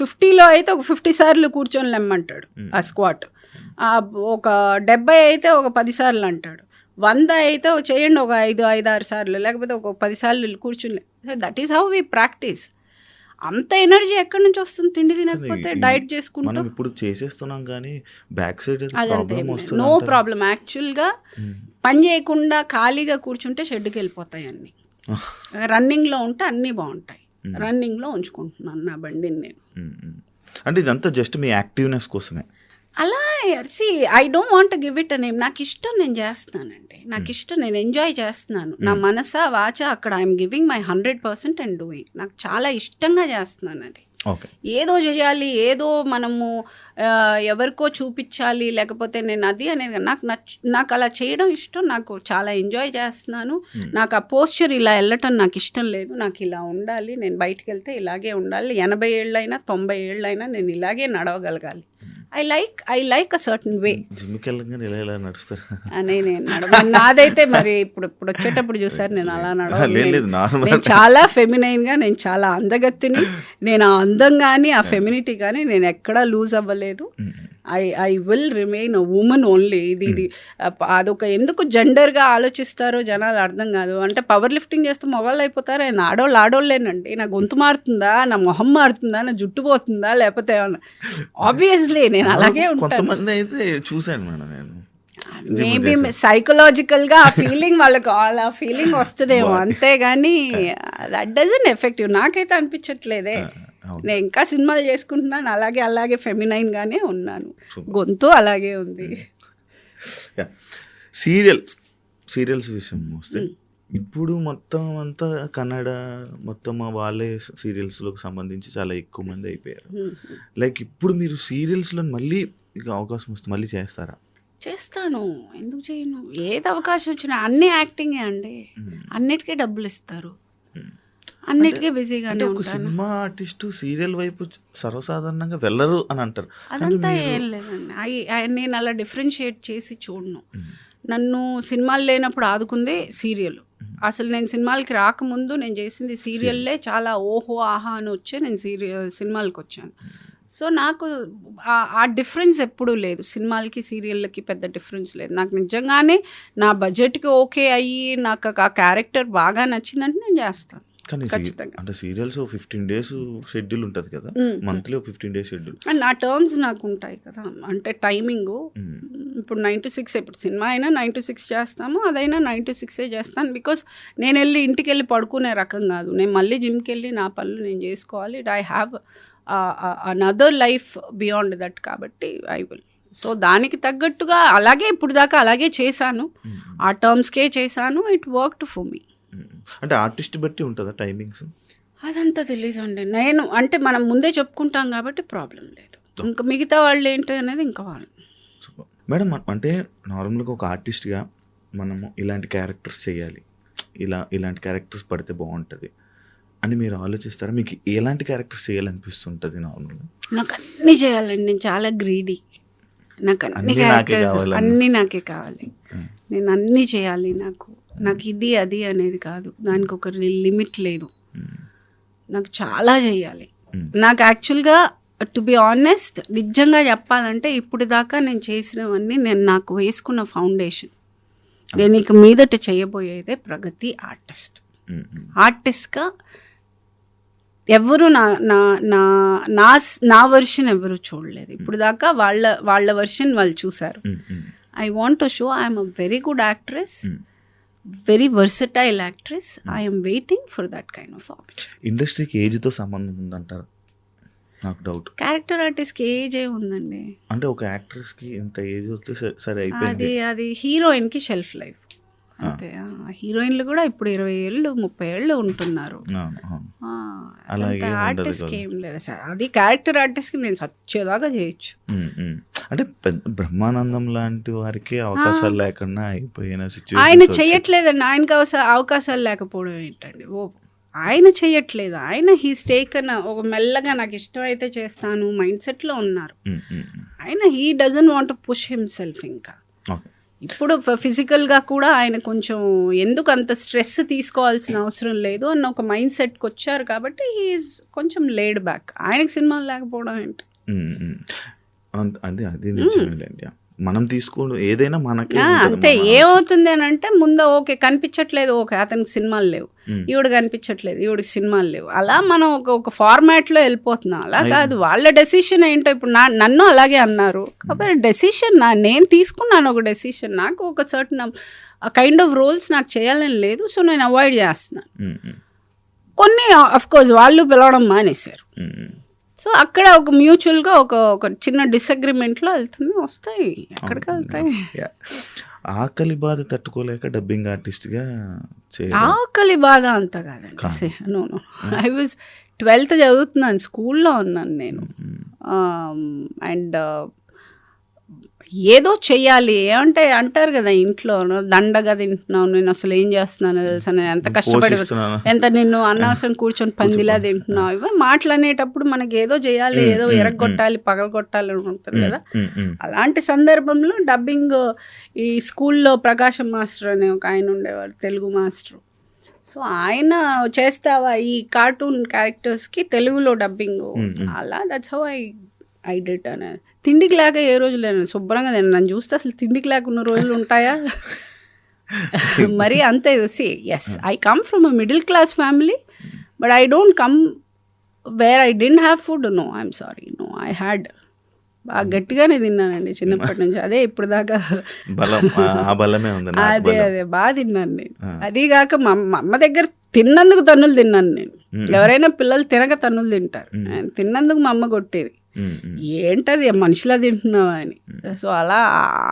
50లో అయితే ఒక 50 సార్లు కూర్చొని లెమ్మంటాడు ఆ స్క్వాట్. ఒక 70 అయితే ఒక 10 సార్లు అంటాడు. 100 అయితే చేయండి ఒక 5-6 సార్లు, లేకపోతే ఒక 10 సార్లు కూర్చుని. That is how we practise. అంత ఎనర్జీ ఎక్కడి నుంచి వస్తుంది తిండి తినకపోతే? డైట్ చేసుకుంటాం. ఇప్పుడు చేసేస్తున్నాం కానీ బ్యాక్ సైడ్ నో ప్రాబ్లం. యాక్చువల్గా పని చేయకుండా ఖాళీగా కూర్చుంటే షెడ్కి వెళ్ళిపోతాయి అన్నీ. రన్నింగ్లో ఉంటే అన్నీ బాగుంటాయి. రన్నింగ్లో ఉంచుకుంటున్నాను నా బండిని నేను. అంటే ఇదంతా జస్ట్ మీ యాక్టివ్నెస్ కోసమే? అలా I don't want give it a name. నాకు ఇష్టం, నేను చేస్తానండి. నాకు ఇష్టం, నేను ఎంజాయ్ చేస్తున్నాను. నా మనస వాచ అక్కడ I'm giving my 100% and doing. నాకు చాలా ఇష్టంగా చేస్తున్నాను అది. ఏదో చేయాలి, ఏదో మనము ఎవరికో చూపించాలి, లేకపోతే నేను అది అనేది నాకు అలా చేయడం ఇష్టం. నాకు చాలా ఎంజాయ్ చేస్తున్నాను. నాకు ఆ పోస్చర్ ఇలా వెళ్ళటం నాకు ఇష్టం లేదు. నాకు ఇలా ఉండాలి, నేను బయటికి వెళ్తే ఇలాగే ఉండాలి. 80 ఏళ్ళైనా 90 ఏళ్ళైనా నేను ఇలాగే నడవగలగాలి. I like a certain way. జిమ్కి వెళ్ళగానే ఇలా నడుస్తారు అని నేను నాదైతే మరి ఇప్పుడు వచ్చేటప్పుడు చూసారు నేను అలా లేదు. నేను చాలా ఫెమినైన్గా, నేను చాలా అందగత్తిని. నేను ఆ అందం కానీ ఆ ఫెమినిటీ కానీ నేను ఎక్కడా లూజ్ అవ్వలేదు. I will remain a women only. ఇది అదొక ఎందుకు జెండర్గా ఆలోచిస్తారో జనాలు అర్థం కాదు. అంటే పవర్ లిఫ్టింగ్ చేస్తే మొబైల్ అయిపోతారా? ఆడోళ్ళేనండి. నా గొంతు మారుతుందా, నా మొహం మారుతుందా, నా జుట్టు పోతుందా, లేకపోతే ఆబ్వియస్లీ నేను అలాగే ఉంటాను. కొంతమంది అయితే చూశాను మేడం నేను. మేబీ సైకలాజికల్గా ఆ ఫీలింగ్ వాళ్ళకి ఆ ఫీలింగ్ వస్తుందేమో, అంతేగాని దట్ డజంట్ ఎఫెక్టివ్. నాకైతే అనిపించట్లేదే. నేను ఇంకా సినిమాలు చేసుకుంటున్నాను, అలాగే ఫెమినైన్గానే ఉన్నాను. గొంతు అలాగే ఉంది. సీరియల్స్ విషయం వస్తే ఇప్పుడు మొత్తం అంతా కన్నడ మొత్తం వాళ్ళే సీరియల్స్లోకి సంబంధించి చాలా ఎక్కువ మంది అయిపోయారు. లైక్ ఇప్పుడు మీరు సీరియల్స్లో మళ్ళీ ఇక అవకాశం వస్తే మళ్ళీ చేస్తారా? చేస్తాను, ఎందుకు చేయను? ఏది అవకాశం వచ్చినా అన్ని యాక్టింగే అండి. అన్నిటికీ డబ్బులు ఇస్తారు, అన్నిటికీ బిజీగానే ఉంటాను. సినిమా ఆర్టిస్టు సీరియల్ వైపు సర్వసాధారణంగా వెళ్ళరు అని అంటారు. అదంతా ఏం లేదండి. నేను అలా డిఫరెన్షియేట్ చేసి చూడను. నన్ను సినిమాలు లేనప్పుడు ఆదుకుందే సీరియల్. అసలు నేను సినిమాలకి రాకముందు నేను చేసింది సీరియల్లే. చాలా ఓహో ఆహా అని వచ్చే నేను సినిమాలకు వచ్చాను. సో నాకు ఆ డిఫరెన్స్ ఎప్పుడూ లేదు. సినిమాలకి సీరియళ్ళకి పెద్ద డిఫరెన్స్ లేదు. నాకు నిజంగానే నా బడ్జెట్కి ఓకే అయ్యి నాకు ఆ క్యారెక్టర్ బాగా నచ్చిందంటే నేను చేస్తాను. కానీ అంటే సీరియల్స్ 15 days షెడ్యూల్ ఉంటుంది కదా, మంత్లీ 15 days షెడ్యూల్. అండ్ నా టర్మ్స్ నాకు ఉంటాయి కదా, అంటే టైమింగ్. ఇప్పుడు 9 to 6, ఇప్పుడు సినిమా అయినా 9 to 6 చేస్తాము, అదైనా 9 to 6 చేస్తాను. బికాస్ నేను ఇంటికి వెళ్ళి పడుకునే రకం కాదు. నేను మళ్ళీ జిమ్కి వెళ్ళి నా పనులు నేను చేసుకోవాలి. I have another life beyond that. కాబట్టి ఐ విల్. సో దానికి తగ్గట్టుగా అలాగే ఇప్పుడు దాకా అలాగే చేశాను, ఆ టర్మ్స్కే చేశాను. It worked for me. అంటే ఆర్టిస్ట్ బట్టి ఉంటుందా టైమింగ్స్? అదంతా తెలీదు అండి. నేను అంటే మనం ముందే చెప్పుకుంటాం కాబట్టి ప్రాబ్లం లేదు. ఇంకా మిగతా వాళ్ళు ఏంటో అనేది ఇంకా వాళ్ళు. మేడం, అంటే నార్మల్గా ఒక ఆర్టిస్ట్గా మనము ఇలాంటి క్యారెక్టర్స్ చేయాలి, ఇలాంటి క్యారెక్టర్స్ పడితే బాగుంటుంది అని మీరు ఆలోచిస్తారా? మీకు ఎలాంటి క్యారెక్టర్స్ చేయాలనిపిస్తుంటుంది నార్మల్గా? నాకు అన్నీ చేయాలండి. నేను చాలా గ్రీడీ. నాకు అన్ని క్యారెక్టర్స్ అన్నీ నాకే కావాలి. నేను అన్నీ చేయాలి. నాకు ఇది అది అనేది కాదు, దానికి ఒక లిమిట్ లేదు. నాకు చాలా చేయాలి. నాకు యాక్చువల్గా టు బి ఆనెస్ట్ నిజంగా చెప్పాలంటే ఇప్పుడు దాకా నేను చేసినవన్నీ నేను నాకు వేసుకున్న ఫౌండేషన్. నేను ఇక మీదట చేయబోయేదే ప్రగతి ఆర్టిస్ట్గా ఎవరు నా నా నా నా నా వర్షన్ ఎవరు చూడలేదు ఇప్పుడు దాకా. వాళ్ళ వర్షన్ వాళ్ళు చూసారు. I want to show I'm a very good actress, very versatile actress. I'm waiting for that kind of opportunity. ఇండస్ట్రీకి ఏజ్తో సంబంధం ఉందంటారు? నాకు డౌట్. క్యారెక్టర్ ఆర్టిస్ట్కి ఏజ్ ఏ ఉందండి? అంటే ఒక యాక్ట్రెస్కి ఇంత ఏజ్ వస్తే సరే అయిపోయింది. అది హీరోయిన్కి షెల్ఫ్ లైఫ్ అంతే. హీరోయిన్లు కూడా ఇప్పుడు 20 ఏళ్ళు 30 ఏళ్ళు ఉంటున్నారు. ఆర్టిస్ట్కి ఏం లేదు సార్. అది క్యారెక్టర్ ఆర్టిస్ట్కి నేను సచ్చేదాకా చేయొచ్చు. అంటే బ్రహ్మానందం లాంటి వారికి అవకాశాలు లేకుండా అయిపోయిన సిచ్యువేషన్. ఆయన చెయ్యట్లేదండి. ఆయనకి అవకాశాలు లేకపోవడం ఏంటండి? ఆయన చెయ్యట్లేదు. ఆయన హీస్ టేకన్ ఒక మెల్లగా నాకు ఇష్టం అయితే చేస్తాను మైండ్ సెట్లో ఉన్నారు ఆయన. He doesn't want to push himself. ఇంకా ఇప్పుడు ఫిజికల్గా కూడా ఆయన కొంచెం ఎందుకు అంత స్ట్రెస్ తీసుకోవాల్సిన అవసరం లేదు అన్న ఒక మైండ్ సెట్కి వచ్చారు కాబట్టి హీఈస్ కొంచెం లేడ్ బ్యాక్. ఆయనకి సినిమాలు లేకపోవడం ఏంటి? అది నిజమేలేండి. మనం తీసుకోవడం ఏదైనా మనకి అంతే. ఏమవుతుంది అని అంటే ముందు ఓకే కనిపించట్లేదు, ఓకే అతనికి సినిమాలు లేవు, ఈవిడ కనిపించట్లేదు, ఈవిడికి సినిమాలు లేవు, అలా మనం ఒక ఫార్మాట్లో వెళ్ళిపోతున్నాం. అలా కాదు, వాళ్ళ డెసిషన్ ఏంటో. ఇప్పుడు నన్ను అలాగే అన్నారు కాబట్టి డెసిషన్ నేను తీసుకున్నాను. ఒక డెసిషన్ నాకు ఒక సర్టన్ కైండ్ ఆఫ్ రోల్స్ నాకు చేయాలని లేదు, సో నేను అవాయిడ్ చేస్తున్నాను. కొన్ని అఫ్ కోర్స్ వాళ్ళు పిలవడం మానేశారు. సో అక్కడ ఒక మ్యూచువల్గా ఒక చిన్న డిసగ్రిమెంట్లో వెళ్తుంది, వస్తాయి, ఎక్కడికి వెళ్తాయి. ఆకలి బాధ తట్టుకోలేక డబ్బింగ్ ఆర్టిస్ట్గా ఆకలి బాధ అంత కాదండి. నో ఐ వాజ్ 12th చదువుతున్నాను, స్కూల్లో ఉన్నాను నేను. అండ్ ఏదో చెయ్యాలి అంటే అంటారు కదా ఇంట్లో, దండగా తింటున్నావు, నేను అసలు ఏం చేస్తున్నాను తెలుసా, నేను ఎంత కష్టపడి ఎంత నిన్ను అనవసరం కూర్చొని పందిలా తింటున్నావు, ఇవి మాటలు అనేటప్పుడు మనకి ఏదో చేయాలి, ఏదో ఎరగొట్టాలి, పగలగొట్టాలి అని ఉంటుంది కదా. అలాంటి సందర్భంలో డబ్బింగ్ ఈ స్కూల్లో ప్రకాశం మాస్టర్ అనే ఒక ఆయన ఉండేవారు, తెలుగు మాస్టర్. సో ఆయన చేస్తావా ఈ కార్టూన్ క్యారెక్టర్స్కి తెలుగులో డబ్బింగ్, అలా దట్స్ హౌ ఐ డిడ్ అనేది. తిండికి లేక ఏ రోజు లేను, శుభ్రంగా నేను నన్ను చూస్తే అసలు తిండికి లేకున్న రోజులు ఉంటాయా? మరి అంతే. See yes, I come from a middle class family, but I don't come where I didn't have food. No, I'm sorry, no, I had. బాగా గట్టిగానే తిన్నానండి చిన్నప్పటి నుంచి. అదే ఇప్పుడు దాకా అదే బాగా తిన్నాను నేను. అదీగాక మా అమ్మ దగ్గర తిన్నందుకు తన్నులు తిన్నాను నేను. ఎవరైనా పిల్లలు తినక తన్నులు తింటారు, తిన్నందుకు మా అమ్మ కొట్టేది, ఏంటది మనిషిలా తింటున్నావా అని. సో అలా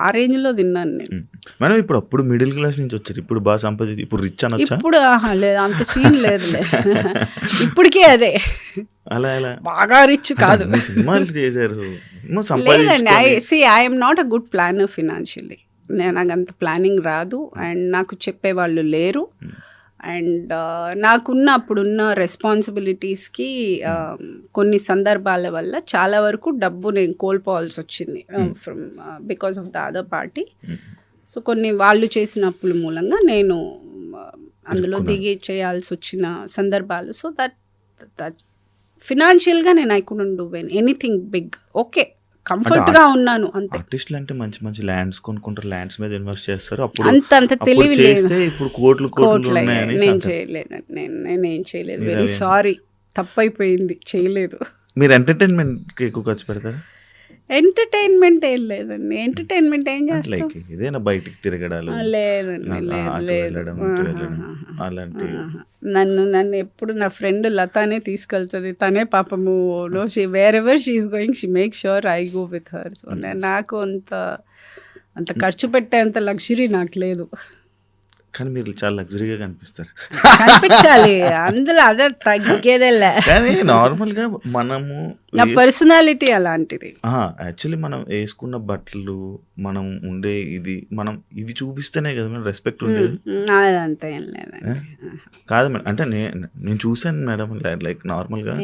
ఆ రేంజ్లో తిన్నాను నేను. మనం ఇప్పుడు అప్పుడు మిడిల్ క్లాస్ నుంచి వచ్చారు, ఇప్పుడు బాగా సంపాదించి ఇప్పుడు రిచ్ అనొచ్చా? ఇప్పుడు లేదు, అంత సీన్ లేదులే. ఇప్పటికే అదే అలా బాగా రిచ్ కాదు. సినిమాలు చేశారు. లేదండి, I'm not a good planner financially. నాకు అంత ప్లానింగ్ రాదు, అండ్ నాకు చెప్పేవాళ్ళు లేరు. అండ్ అప్పుడున్న రెస్పాన్సిబిలిటీస్కి కొన్ని సందర్భాల వల్ల చాలా వరకు డబ్బు నేను కోల్పోవాల్సి వచ్చింది from because of the other party. So కొన్ని వాళ్ళు చేసిన అప్పుల మూలంగా నేను అందులో దిగి చేయాల్సి వచ్చిన సందర్భాలు. సో దట్ ఫినాన్షియల్గా నేను I couldn't do anything big. Okay, కంఫర్ట్గా ఉన్నాను అంతే. ఆర్టిస్టులు అంటే మంచి మంచి ల్యాండ్స్ కొనుక్కుంటారు, ల్యాండ్స్ మీద ఇన్వెస్ట్ చేస్తారు. అంత తెలివి లేదు. ఇప్పుడు కోట్లు నేను చేయలేదు, నేనేం చేయలేదు. వెరీ సారీ, తప్పైపోయింది, చేయలేదు. మీరు ఎంటర్టైన్మెంట్కి ఎక్కువ ఖర్చు పెడతారా? ఎంటర్టైన్మెంట్ ఏం లేదండి. ఎంటర్టైన్మెంట్ ఏం చేస్తాం? ఏదైనా బయటికి తిరగడాలు? లేదండి, నన్ను ఎప్పుడు నా ఫ్రెండ్ లతానే తీసుకెళ్తుంది. తనే పాపము wear ever she is going she make sure I go with her. So నాకు అంత ఖర్చు పెట్టేంత లగ్జరీ నాకు లేదు. కానీ మీరు చాలా లగ్జరీగా కనిపించాలి, అందులో అదే తగ్గేదేలే. కానీ నార్మల్గా మనము నా పర్సనాలిటీ అలాంటిది. యాక్చువల్లీ మనం వేసుకున్న బట్టలు, మనం ఉండే మనం ఇది చూపిస్తేనే కదా మేడం రెస్పెక్ట్ ఉండేది. అదంతా ఏం లేదండి. కాదు మేడం, అంటే నేను చూసాను మేడం, లైక్ నార్మల్గా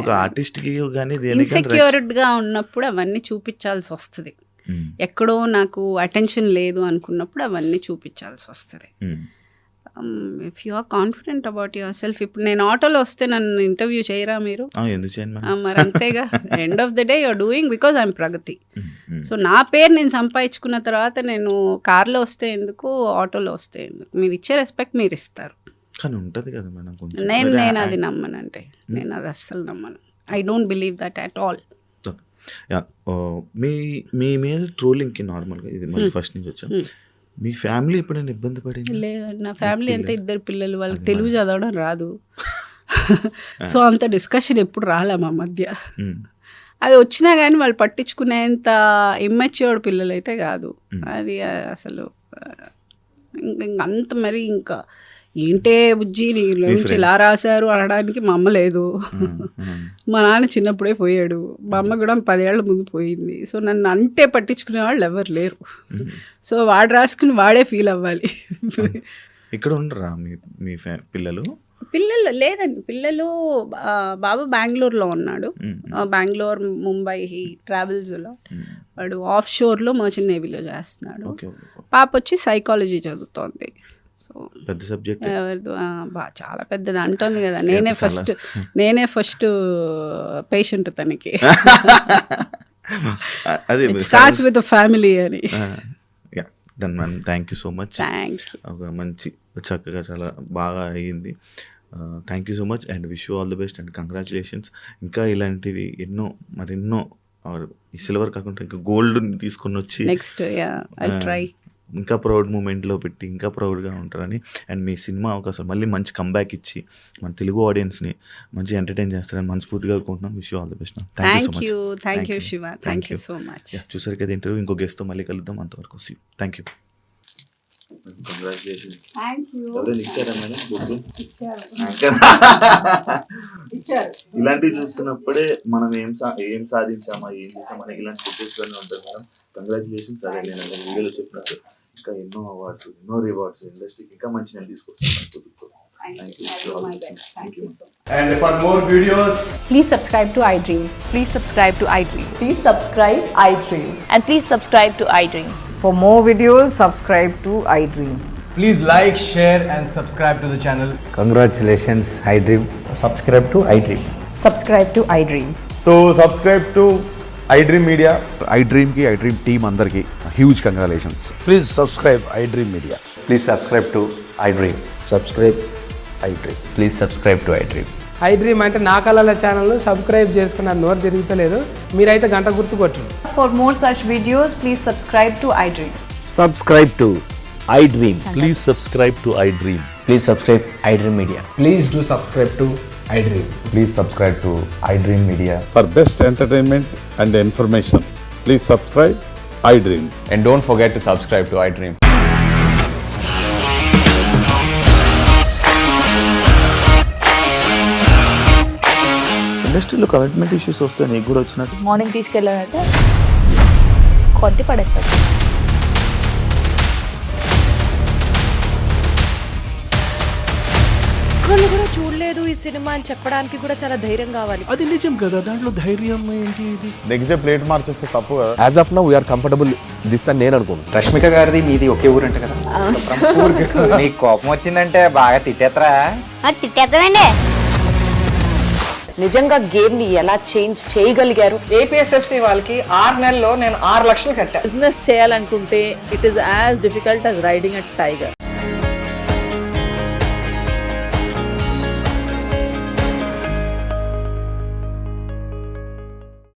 ఒక ఆర్టిస్ట్కి కానీ ఇన్సెక్యూర్డ్గా ఉన్నప్పుడు అవన్నీ చూపించాల్సి వస్తుంది. ఎక్కడో నాకు అటెన్షన్ లేదు అనుకున్నప్పుడు అవన్నీ చూపించాల్సి వస్తుంది. If you are confident about yourself. ఇప్పుడు నేను ఆటోలో వస్తే నన్ను ఇంటర్వ్యూ చేయరా మీరు? మరి అంతేగా. End of the day you're doing because I'm Pragathi. So నా పేరు నేను సంపాదించుకున్న తర్వాత నేను కార్లో వస్తే ఎందుకు, ఆటోలో వస్తే ఎందుకు? మీరు ఇచ్చే రెస్పెక్ట్ మీరు ఇస్తారు. కానీ ఉంటుంది కదా మేడం కొంచెం. నేను అది నమ్మనంటే, నేను అది అస్సలు నమ్మను. I don't believe that at all. Yeah, మీ మీ మీద ట్రోలింగ్కి నార్మల్గా ఇది మళ్ళీ ఫస్ట్ నుంచి వచ్చాం. మీ ఫ్యామిలీ ఎప్పుడైనా ఇబ్బంది పడింది? లేదండి, నా ఫ్యామిలీ అంతా 2 పిల్లలు, వాళ్ళకి తెలుగు చదవడం రాదు. సో అంత డిస్కషన్ ఎప్పుడు రాలే మా మధ్య. అది వచ్చినా కానీ వాళ్ళు పట్టించుకునేంత ఇమ్మెచ్యూర్డ్ పిల్లలు అయితే కాదు. అది అసలు అంత మరి ఇంకా ఏంటే బుజ్జి నుంచి ఇలా రాశారు అనడానికి మా అమ్మ లేదు. మా నాన్న చిన్నప్పుడే పోయాడు, మా అమ్మ కూడా 10 ఏళ్ల ముందు పోయింది. సో నన్ను అంటే పట్టించుకునే వాళ్ళు ఎవరు లేరు. సో వాడు రాసుకుని వాడే ఫీల్ అవ్వాలి. ఇక్కడ ఉండరా మీ పిల్లలు? పిల్లలు లేదండి, పిల్లలు బాబు బెంగళూరులో ఉన్నాడు. బెంగళూరు, ముంబై ట్రావెల్స్లో. వాడు ఆఫ్ షోర్లో మర్చెంట్ నేవీలో చేస్తున్నాడు. పాప వచ్చి సైకాలజీ చదువుతోంది. సో పెద్ద సబ్జెక్ట్, చాలా పెద్దది అంటుంది కదా. నేనే ఫస్ట్ పేషెంట్ తనకి. స్టార్ట్స్ విత్ ఫ్యామిలీ అని. Done ma'am, thank you so much. Thank you. ఒక మంచి చక్కగా చాలా బాగా అయ్యింది. Thank you so much and wish you all the best and congratulations. ఇంకా ఇలాంటివి ఎన్నో మరెన్నో ఈ సిల్వర్ కాకుండా ఇంకా గోల్డ్ తీసుకొని వచ్చి నెక్స్ట్ ఐ ట్రై ఇంకా ప్రౌడ్ మూమెంట్లో పెట్టి ఇంకా ప్రౌడ్గా ఉంటారని అండ్ మీ సినిమా అవకాశం మళ్ళీ మంచి కంబ్యాక్ ఇచ్చి మన తెలుగు ఆడియన్స్ని మంచి ఎంటర్టైన్ చేస్తారని మనస్ఫూర్తిగా కోరుకుంటున్నాం. Wish you all the best. Thank you Shiva, thank you so much. చూసారు కదా ఇంటర్వ్యూ, ఇంకో గెస్ట్తో మళ్ళీ కలుద్దాం. అంతవరకు సీ. Thank you. కంగ్రాచులేషన్స్. ఇలాంటివి చూస్తున్నప్పుడే మనం ఏం సాధించామా, ఏం చేసామని ఇలాంటి ఫుటేజ్లోనే ఉంటుంది మేడం. కంగ్రాచులేషన్స్. అదే నేను వీడియోలో చెప్పినట్టు ఇంకా ఎన్నో అవార్డ్స్, ఎన్నో రివార్డ్స్ ఇండస్ట్రీకి ఇంకా మంచి నేను తీసుకొస్తాను. And for more videos, please subscribe to iDream. Please subscribe to iDream. Please subscribe iDream. And please subscribe to iDream. For more videos, subscribe to iDream. please like, share and subscribe to the channel. Congratulations, iDream. Subscribe to iDream. Subscribe to iDream. So subscribe to iDream Media. iDream ki iDream team andarki huge congratulations. Please subscribe iDream Media. Please subscribe to iDream. Subscribe iDream. Please subscribe to iDream. iDream అంటే నా కళల ఛానల్ సబ్స్క్రైబ్ చేసుకున్న నోరు తిరుగుతలేదు, మీరైతే గంట గుర్తు కొట్టండి. For more such videos, please subscribe to iDream. Subscribe to iDream. Please subscribe to iDream. Please subscribe iDream Media. Please do subscribe to iDream. Please subscribe to iDream Media. For best entertainment and information, please subscribe iDream. And don't forget to subscribe to iDream. ఇండస్ట్రీలో కమిట్మెంట్ ఇష్యూస్ వస్తే నీకు కూడా వచ్చినట్టు? మార్నింగ్ తీసుకెళ్ళాలంటే కొట్టి పడేసాడు. ఒక్కళ్ళు కూడా చూడలేదు ఈ సినిమా అని చెప్పడానికి కూడా చాలా ధైర్యం కావాలి. అది నిజం కదా, దాంట్లో ధైర్యం ఏంటి? ఇది నెక్స్ట్ డే ప్లేట్ మార్చేస్తే తప్పు కదా. As of now, we are comfortable this అని నేను అనుకుంటున్నాను. రష్మిక గారిది మీది ఒకే ఊరు అంట కదా? నీకు కోపం వచ్చిందంటే బాగా తిట్టేత్తరా? తిట్టేద్దామండి. నిజంగా గేమ్ ని ఎలా చేంజ్ చేయగలిగారు? ఏపీఎస్ఎఫ్సి వాళ్ళకి 6 నెలల్లో నేను 6 లక్షలు కట్టా. బిజినెస్ చేయాలనుకుంటే it is as difficult as riding a tiger.